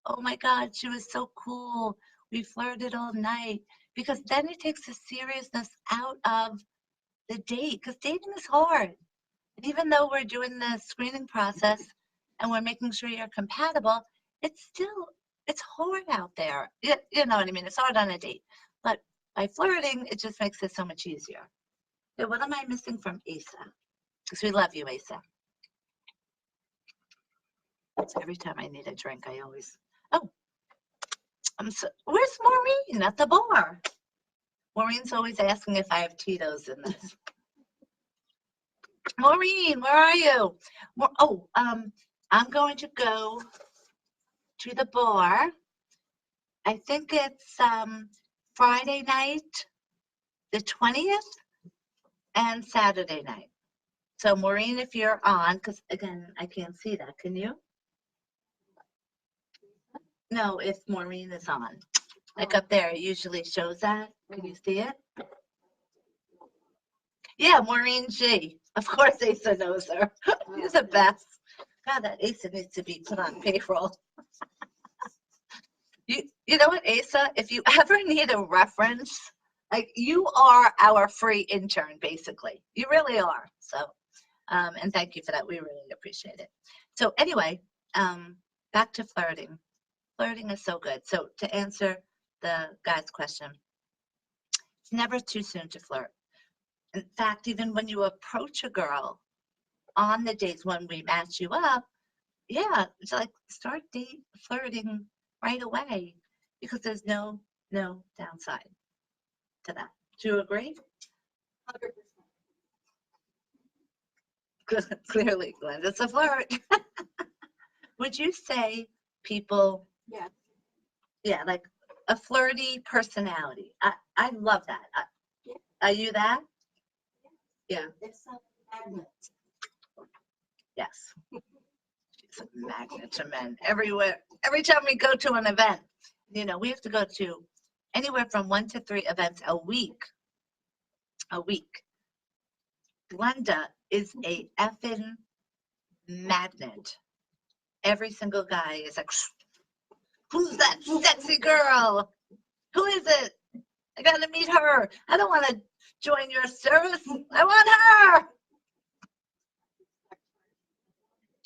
oh my God, she was so cool. We flirted all night. Because then it takes the seriousness out of the date, because dating is hard. Even though we're doing the screening process and we're making sure you're compatible, it's hard out there. You know what I mean? It's hard on a date. But by flirting, it just makes it so much easier. Okay, what am I missing from Asa? Because we love you, Asa. So every time I need a drink, I always, where's Maureen at the bar? Maureen's always asking if I have Tito's in this. Maureen, where are you? I'm going to go to the bar. I think it's Friday night, the 20th, and Saturday night. So Maureen, if you're on, because again, I can't see that. Can you? No, if Maureen is on. Like up there, it usually shows that. Can you see it? Yeah, Maureen G. Of course, Asa knows her. She's the best. God, that Asa needs to be put on payroll. You know what, Asa? If you ever need a reference, like, you are our free intern, basically. You really are. So, and thank you for that. We really appreciate it. So anyway, back to flirting. Flirting is so good. So to answer the guy's question, it's never too soon to flirt. In fact, even when you approach a girl on the dates when we match you up, yeah, it's like start flirting right away, because there's no downside to that. Do you agree? 100%. Clearly, Glenn, it's a flirt. Would you say people
Yeah.
Yeah, like a flirty personality. I love that.
Yeah.
Are you that? Yeah.
It's a magnet.
Yes. She's a magnet to men everywhere. Every time we go to an event, we have to go to anywhere from 1 to 3 events a week. A week. Glenda is a effing magnet. Every single guy is like, who's that sexy girl? Who is it? I gotta meet her. I don't want to join your service. I want her.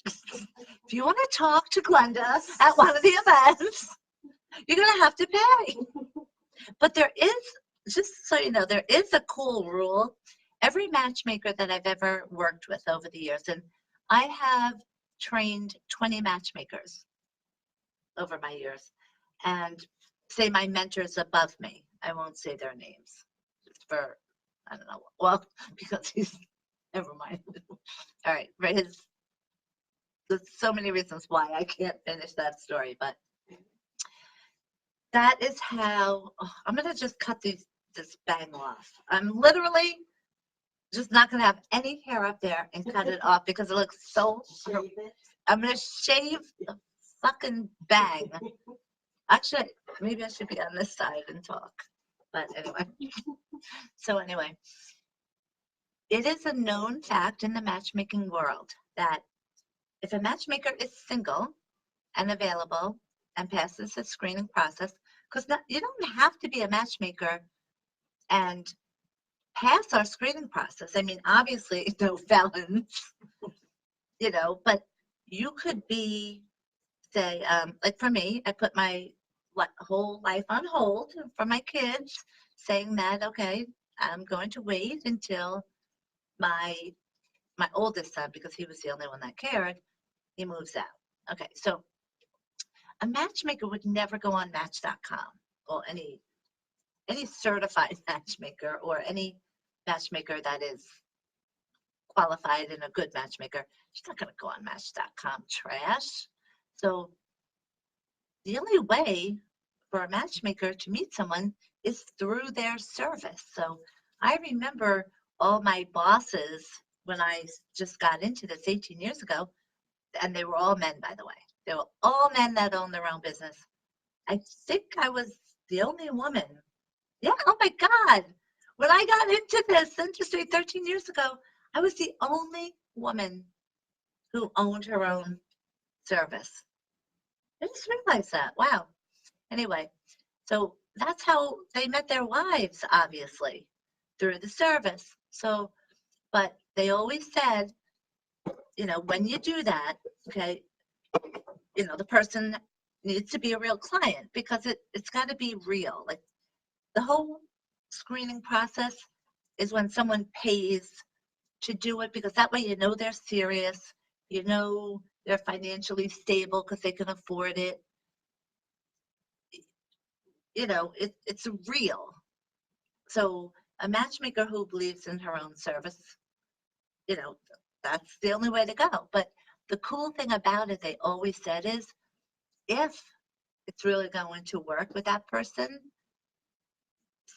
If you want to talk to Glenda at one of the events, you're gonna have to pay. But there is, just so you know, there is a cool rule. Every matchmaker that I've ever worked with over the years, and I have trained 20 matchmakers over my years, and say my mentors above me. I won't say their names, just for, I don't know, well, because he's, never mind. All right, right, there's so many reasons why I can't finish that story, but that is how, I'm gonna just cut this bang off. I'm literally just not gonna have any hair up there and cut it off because it looks so,
Shave it.
I'm gonna shave the fucking bang. Actually, maybe I should be on this side and talk. But anyway. So anyway, it is a known fact in the matchmaking world that if a matchmaker is single and available and passes the screening process, because you don't have to be a matchmaker and pass our screening process. I mean, obviously, no felons, but you could be, say, like for me, I put my whole life on hold for my kids, saying that, okay, I'm going to wait until my oldest son, because he was the only one that cared, he moves out. Okay, so a matchmaker would never go on Match.com or any certified matchmaker or any matchmaker that is qualified and a good matchmaker. She's not going to go on Match.com trash. So the only way for a matchmaker to meet someone is through their service. So I remember all my bosses when I just got into this 18 years ago, and they were all men, by the way. They were all men that own their own business. I think I was the only woman. Yeah, oh my God. When I got into this industry 13 years ago, I was the only woman who owned her own service. I just realized that. Wow. Anyway, so that's how they met their wives, obviously, through the service. So, but they always said, when you do that, okay, the person needs to be a real client because it's got to be real. Like the whole screening process is when someone pays to do it, because that way they're serious, they're financially stable because they can afford it. It's real. So a matchmaker who believes in her own service, that's the only way to go. But the cool thing about it, they always said, is if it's really going to work with that person,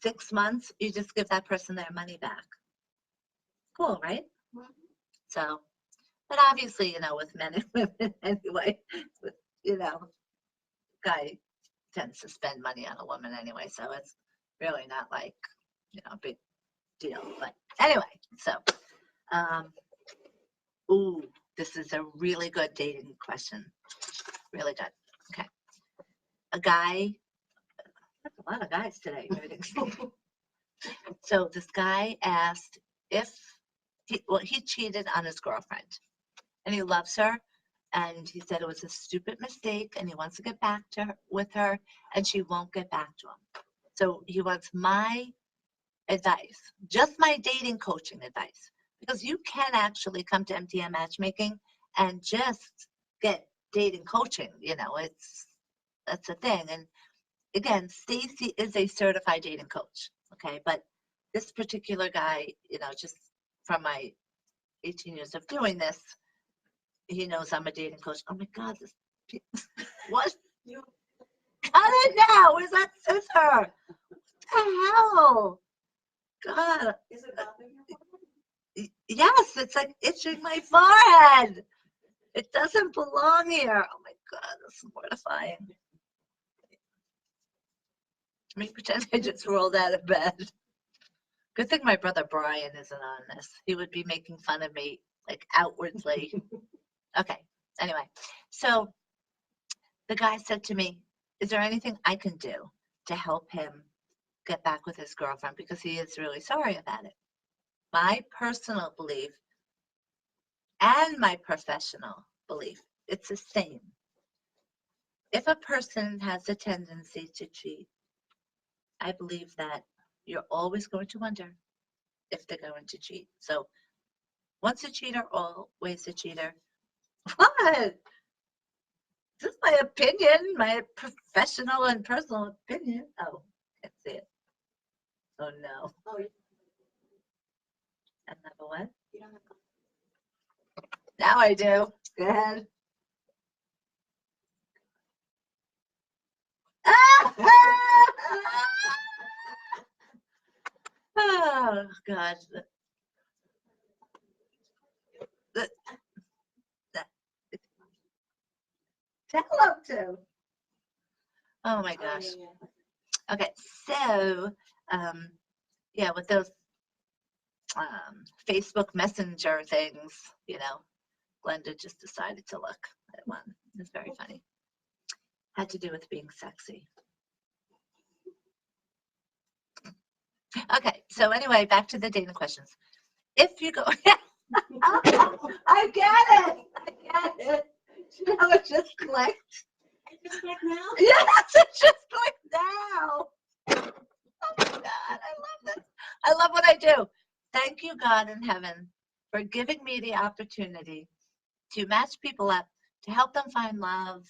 6 months, you just give that person their money back. Cool, right? So, but obviously, with men and women anyway, guy tends to spend money on a woman anyway, so it's really not like, a big deal. But anyway, so, ooh, this is a really good dating question. Really good. Okay. A guy, that's a lot of guys today. So this guy asked if he cheated on his girlfriend and he loves her. And he said it was a stupid mistake and he wants to get back with her and she won't get back to him. So he wants my advice, just my dating coaching advice, because you can actually come to MTN Matchmaking and just get dating coaching. That's a thing. And again, Stacy is a certified dating coach. Okay. But this particular guy, just from my 18 years of doing this, he knows I'm a dating coach. Oh my God, what? Cut it now. Where's that scissor? What the hell? God.
Is it bothering you?
Yes, it's like itching my forehead. It doesn't belong here. Oh my God, this is mortifying. Let me pretend I just rolled out of bed. Good thing my brother Brian isn't on this. He would be making fun of me, like outwardly. Okay, anyway. So the guy said to me, is there anything I can do to help him get back with his girlfriend? Because he is really sorry about it. My personal belief and my professional belief, it's the same. If a person has a tendency to cheat, I believe that you're always going to wonder if they're going to cheat. So once a cheater, always a cheater. What? This is my opinion, my professional and personal opinion. Oh, can't see it. Oh no.
Oh, you
Another one?
don't have.
Now I do. Go ahead. Oh God. The- Tell them to. Oh my gosh.
Oh, yeah.
Okay, so yeah, with those Facebook Messenger things, Glenda just decided to look at one. It's very funny. Had to do with being sexy. Okay, so anyway, back to the dating questions. If you go, I get it. I get it. You know, it just clicked.
It just clicked now?
Yes, it just clicked now. Oh my God, I love this. I love what I do. Thank you, God in heaven, for giving me the opportunity to match people up, to help them find love,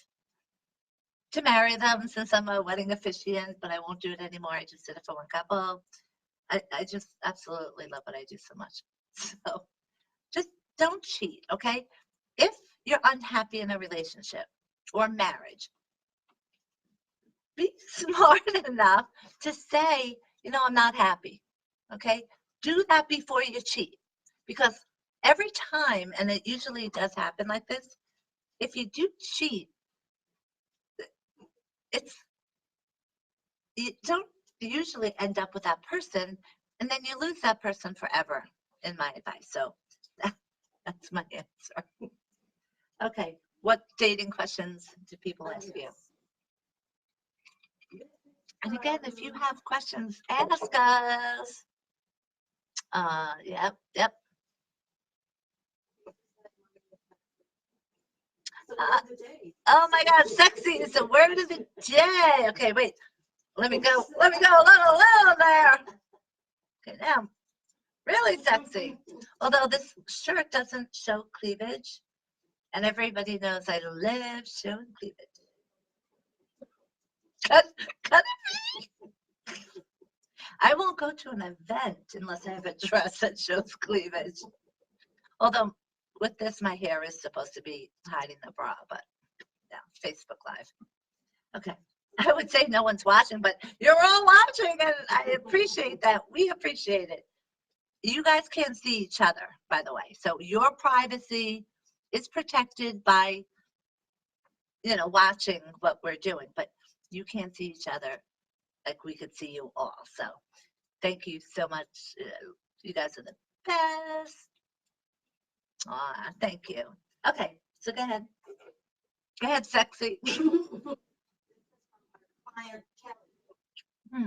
to marry them since I'm a wedding officiant, but I won't do it anymore. I just did it for one couple. I just absolutely love what I do so much. So just don't cheat, okay? If you're unhappy in a relationship or marriage, be smart enough to say, I'm not happy, okay? Do that before you cheat. Because every time, and it usually does happen like this, if you do cheat, you don't usually end up with that person, and then you lose that person forever, in my advice. So that's my answer. Okay, what dating questions do people ask you? And again, if you have questions, ask us. Yep.
So the word of the day.
Oh my God, sexy is the word of the day. Okay, wait. Let me go a little there. Okay, now, really sexy. Although this shirt doesn't show cleavage, and everybody knows I love showing cleavage. Cut it. I won't go to an event unless I have a dress that shows cleavage. Although with this, my hair is supposed to be hiding the bra, but yeah, Facebook Live. Okay. I would say no one's watching, but you're all watching, and I appreciate that. We appreciate it. You guys can't see each other, by the way. So your privacy is protected by, watching what we're doing, but you can't see each other like we could see you all. So thank you so much. You guys are the best. Aw, thank you. Okay, so go ahead. Go ahead, sexy.
Client Kelly.
Hmm.
Do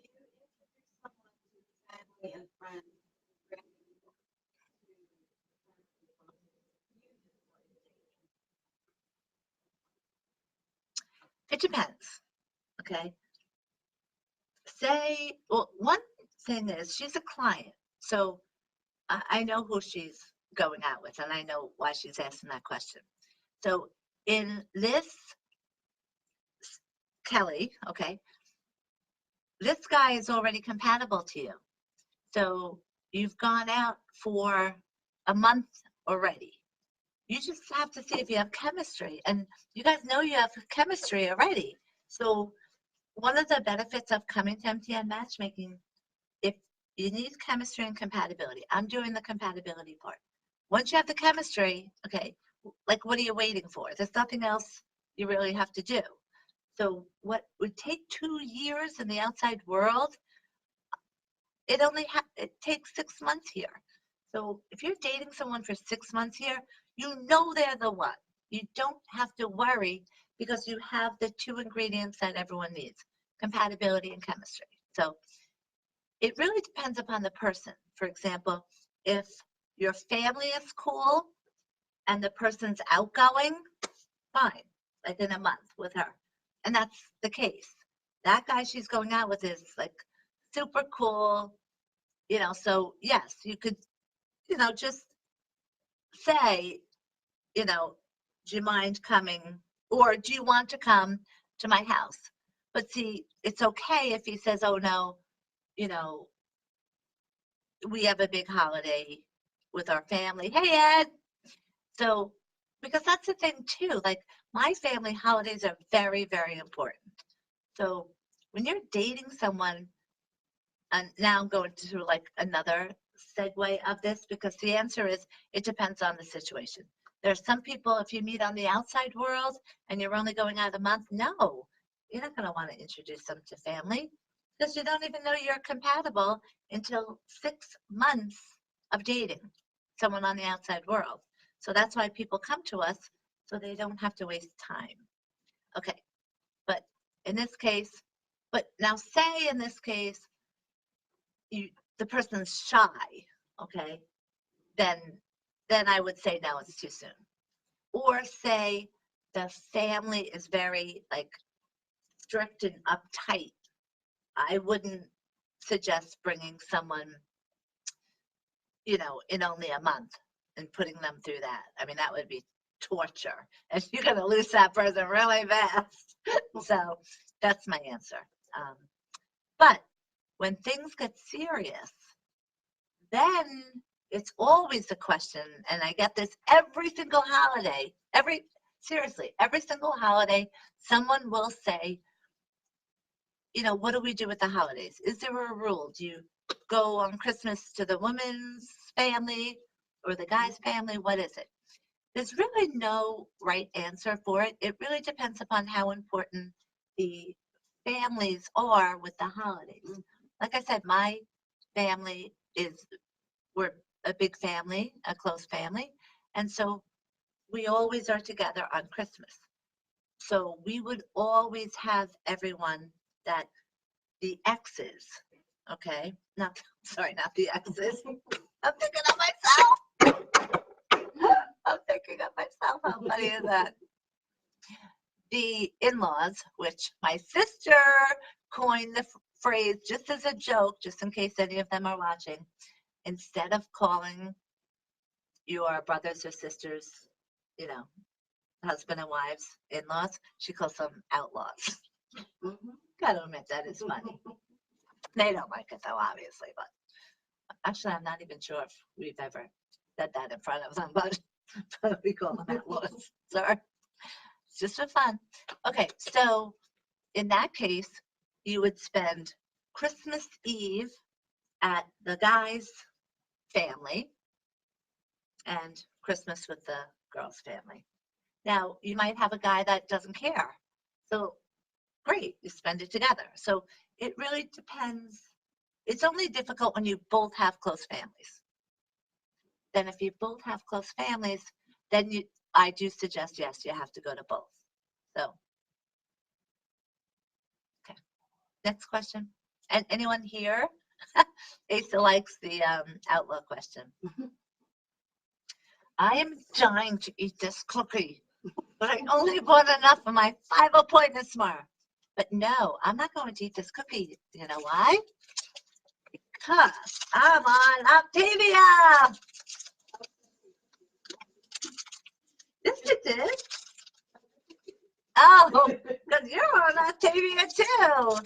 you introduce someone to family and friends?
It depends. Okay. Well, one thing is she's a client, so I know who she's going out with, and I know why she's asking that question. So in this, Kelly, okay, this guy is already compatible to you. So you've gone out for a month already. You just have to see if you have chemistry, and you guys know you have chemistry already. So one of the benefits of coming to MTN Matchmaking, if you need chemistry and compatibility, I'm doing the compatibility part. Once you have the chemistry, okay, like what are you waiting for? There's nothing else you really have to do. So what would take 2 years in the outside world, it takes 6 months here. So if you're dating someone for 6 months here, you know they're the one. You don't have to worry because you have the 2 ingredients that everyone needs, compatibility and chemistry. So it really depends upon the person. For example, if your family is cool and the person's outgoing, fine, like in a month with her. And that's the case. That guy she's going out with is like super cool, so yes, you could, just say, do you mind coming or do you want to come to my house? But see, it's okay if he says, oh no, you know, we have a big holiday with our family. Hey, Ed. So, because that's the thing too, like my family holidays are very, very important. So when you're dating someone, and now I'm going to like another segue of this because the answer is it depends on the situation. There's some people, if you meet on the outside world and you're only going out a month, no, you're not going to want to introduce them to family because you don't even know you're compatible until 6 months of dating someone on the outside world. So that's why people come to us so they don't have to waste time. Okay, but in this case, but now say in this case, the person's shy, okay, then I would say no, it's too soon. Or say the family is very like strict and uptight. I wouldn't suggest bringing someone, in only a month and putting them through that. I mean, that would be torture, and you're gonna lose that person really fast. So that's my answer. But when things get serious, then it's always a question, and I get this every single holiday, seriously, every single holiday, someone will say, what do we do with the holidays? Is there a rule? Do you go on Christmas to the woman's family or the guy's family? What is it? There's really no right answer for it. It really depends upon how important the families are with the holidays. Like I said, my family we're a big family, a close family. And so we always are together on Christmas. So we would always have everyone that the exes, okay? Not the exes. I'm thinking of myself. I'm thinking of myself. How funny is that? The in-laws, which my sister coined the phrase just as a joke, just in case any of them are watching. Instead of calling your brothers or sisters, husband and wives, in-laws, she calls them outlaws. Gotta admit, that is funny. They don't like it though, obviously, but actually, I'm not even sure if we've ever said that in front of them, but we call them outlaws. Sorry. It's just for fun. Okay, so in that case, you would spend Christmas Eve at the guy's family and Christmas with the girl's family. Now, you might have a guy that doesn't care. So, great, you spend it together. So, it really depends. It's only difficult when you both have close families. Then, if you both have close families, then I do suggest, yes, you have to go to both. So, okay. Next question. And anyone here? Asa likes the outlaw question. I am dying to eat this cookie, but I only bought enough for my 5 appointment tomorrow. But no, I'm not going to eat this cookie. You know why? Because I'm on Optavia. Yes, it did. Oh, because you're on Optavia too.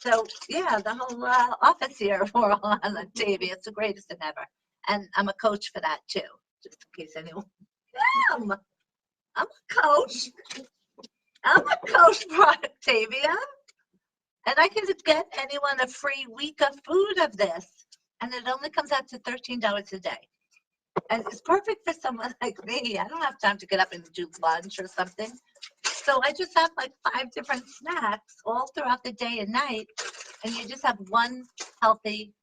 So yeah, the whole office here, we're all on Optavia. It's the greatest thing ever. And I'm a coach for that too, just in case anyone. I'm a coach. I'm a coach for Octavia, and I can get anyone a free week of food of this, and it only comes out to $13 a day. And it's perfect for someone like me. I don't have time to get up and do lunch or something. So I just have like 5 different snacks all throughout the day and night, and you just have one healthy,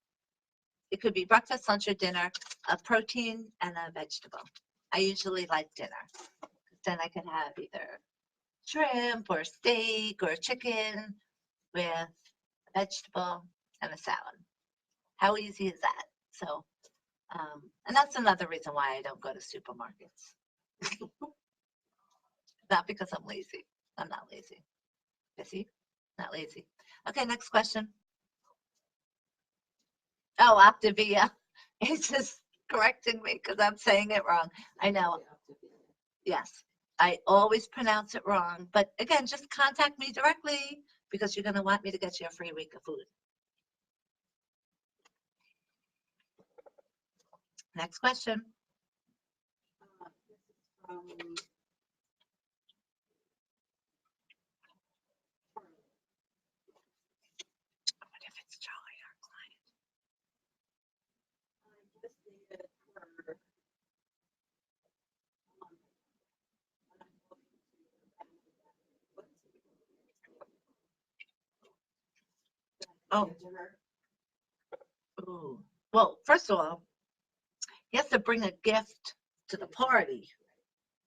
it could be breakfast, lunch, or dinner, a protein and a vegetable. I usually like dinner. Then I can have either shrimp or steak or chicken with a vegetable and a salad. How easy is that? So, and that's another reason why I don't go to supermarkets. Not because I'm lazy. I'm not lazy. Busy, not lazy. Okay, next question. Oh, Optavia. It's just correcting me because I'm saying it wrong. I know. Yes, I always pronounce it wrong. But again, just contact me directly because you're going to want me to get you a free week of food. Next question.
This is from
What if it's Charlie, our client?
I just needed for when I'm going to
Oh. Ooh. Well, first of all, he has to bring a gift to the party.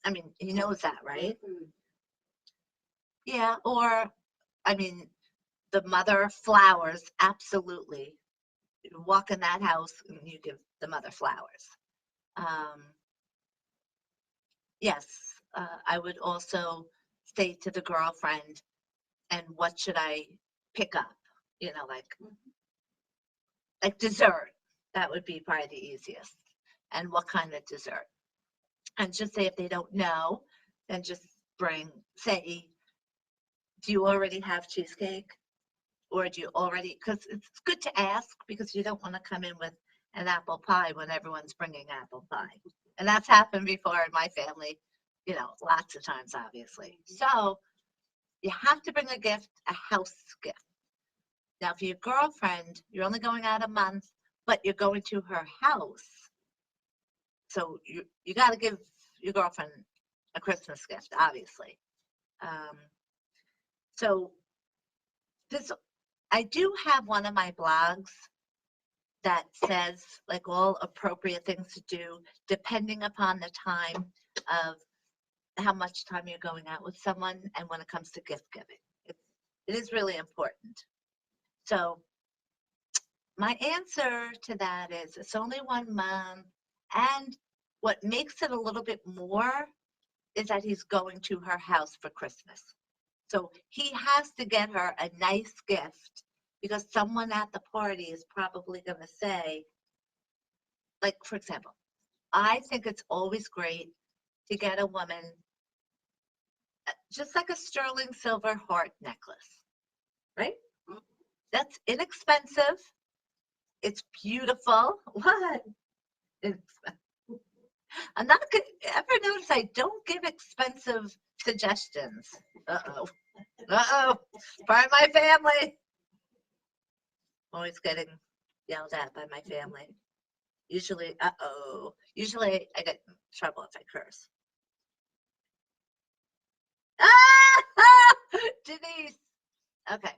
I mean, he knows that, right? Yeah, or, I mean, the mother flowers, absolutely. You walk in that house and you give the mother flowers. Yes, I would also say to the girlfriend, and what should I pick up? You know, like dessert. That would be probably the easiest. And what kind of dessert? And just say if they don't know, then just say, do you already have cheesecake? Or do you already, because it's good to ask because you don't want to come in with an apple pie when everyone's bringing apple pie. And that's happened before in my family, lots of times, obviously. So you have to bring a gift, a house gift. Now, for your girlfriend, you're only going out a month, but you're going to her house. So you got to give your girlfriend a Christmas gift, obviously. So this, I do have one of my blogs that says like all appropriate things to do depending upon the time of how much time you're going out with someone and when it comes to gift giving. It is really important. So my answer to that is it's only 1 month. And what makes it a little bit more is that he's going to her house for Christmas. So he has to get her a nice gift because someone at the party is probably going to say, like, for example, I think it's always great to get a woman just like a sterling silver heart necklace, right? That's inexpensive. It's beautiful. What? I'm not gonna ever notice I don't give expensive suggestions. Uh-oh. Uh-oh. By my family. Always getting yelled at by my family. Usually, Usually I get in trouble if I curse. Ah! Denise. Okay.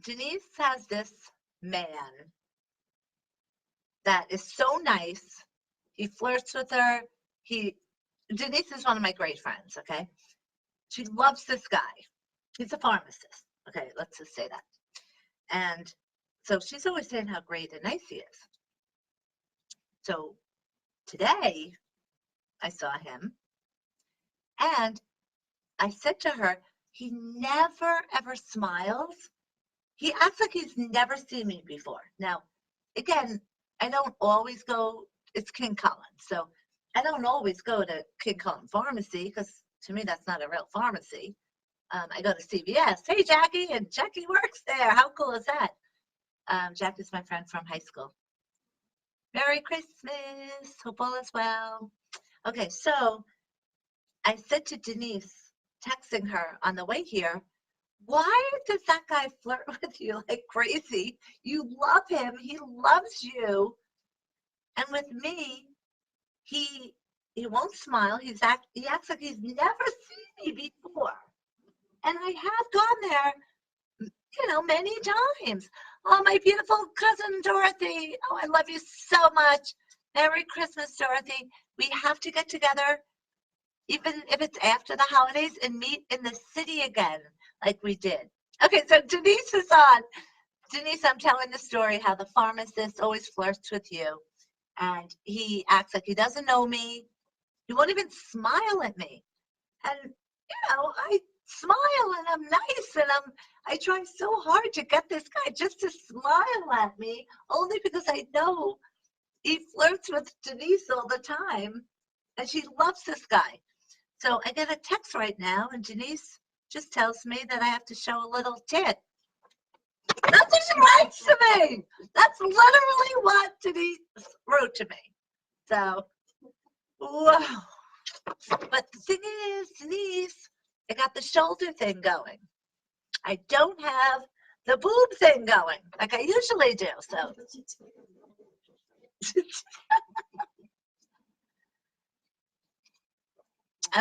Denise has this man that is so nice. He flirts with her. Denise is one of my great friends, okay? She loves this guy. He's a pharmacist. Okay, let's just say that. And so she's always saying how great and nice he is. So today I saw him and I said to her, he never ever smiles. He acts like he's never seen me before. Now, again, I don't always go, it's King Cullen. So I don't always go to King Cullen Pharmacy because to me that's not a real pharmacy. I go to CVS. Hey, Jackie, and Jackie works there. How cool is that? Jackie's my friend from high school. Merry Christmas. Hope all is well. Okay, so I said to Denise, texting her on the way here, why does that guy flirt with you like crazy? You love him. He loves you. And with me, he won't smile. He acts like he's never seen me before. And I have gone there, many times. Oh, my beautiful cousin Dorothy. Oh, I love you so much. Merry Christmas, Dorothy. We have to get together, even if it's after the holidays, and meet in the city again, like we did. Okay, so Denise is on. Denise, I'm telling the story how the pharmacist always flirts with you. And he acts like he doesn't know me. He won't even smile at me. And, I smile and I'm nice and I try so hard to get this guy just to smile at me, only because I know he flirts with Denise all the time and she loves this guy. So I get a text right now and Denise just tells me that I have to show a little tit. That's what she writes to me. That's literally what Denise wrote to me. So, whoa. But the thing is, Denise, I got the shoulder thing going. I don't have the boob thing going like I usually do. So,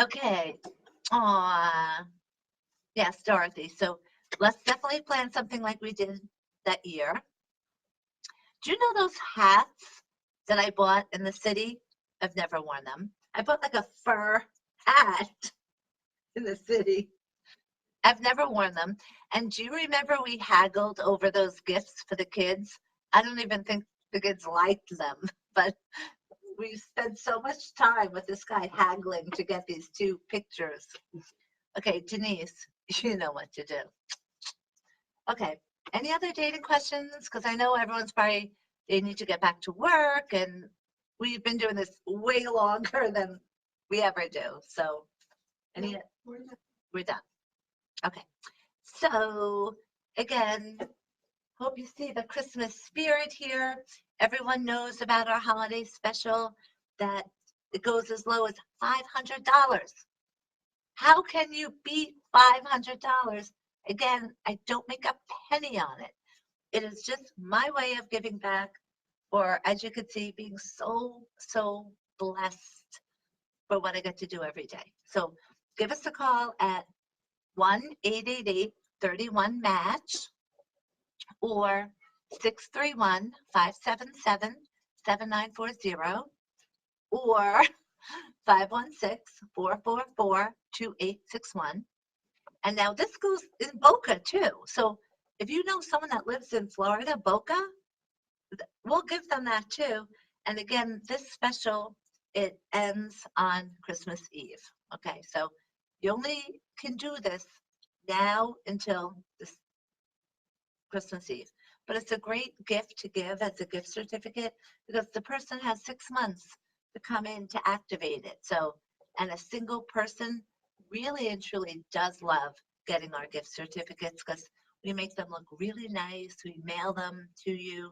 okay. Aw. Yes, Dorothy. So let's definitely plan something like we did that year. Do you know those hats that I bought in the city? I've never worn them. I bought like a fur hat in the city. I've never worn them. And do you remember we haggled over those gifts for the kids? I don't even think the kids liked them, but we spent so much time with this guy haggling to get these two pictures. Okay, Denise, you know what to do. Okay, any other dating questions? Because I know everyone's probably, they need to get back to work, and we've been doing this way longer than we ever do. So, we're done. Okay, so again, hope you see the Christmas spirit here. Everyone knows about our holiday special that it goes as low as $500. How can you beat $500? Again, I don't make a penny on it. It is just my way of giving back, or as you can see, being so, so blessed for what I get to do every day. So give us a call at 1-888-31-MATCH or 631-577-7940 or 516-444-2861. And now this goes in Boca too. So if you know someone that lives in Florida, Boca, we'll give them that too. And again, this special, it ends on Christmas Eve. Okay, so you only can do this now until this Christmas Eve. But it's a great gift to give as a gift certificate because the person has 6 months to come in to activate it. So, and a single person really and truly does love getting our gift certificates because we make them look really nice. We mail them to you.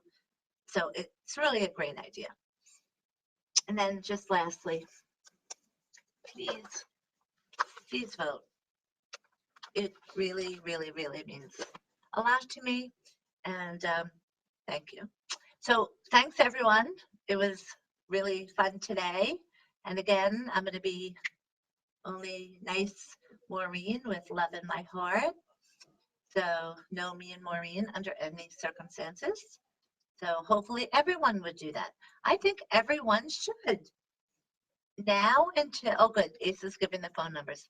So it's really a great idea. And then just lastly, please vote. It really, really, really means a lot to me. And thank you. So thanks, everyone. It was really fun today. And again, I'm going to be only nice Maureen with love in my heart. So no me and Maureen under any circumstances. So hopefully everyone would do that. I think everyone should. Now until, oh good, Ace is giving the phone numbers.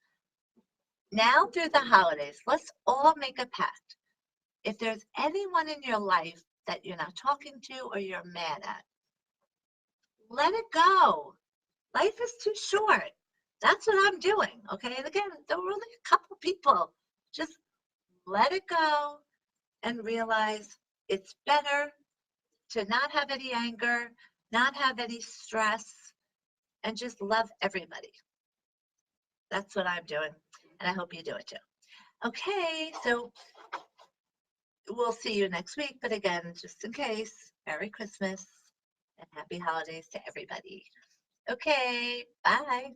Now through the holidays, let's all make a pact. If there's anyone in your life that you're not talking to or you're mad at, let it go. Life is too short. That's what I'm doing, okay? And again, there were only a couple people. Just let it go and realize it's better to not have any anger, not have any stress, and just love everybody. That's what I'm doing, and I hope you do it too. Okay, so we'll see you next week, but again, just in case, Merry Christmas and Happy Holidays to everybody. Okay, bye.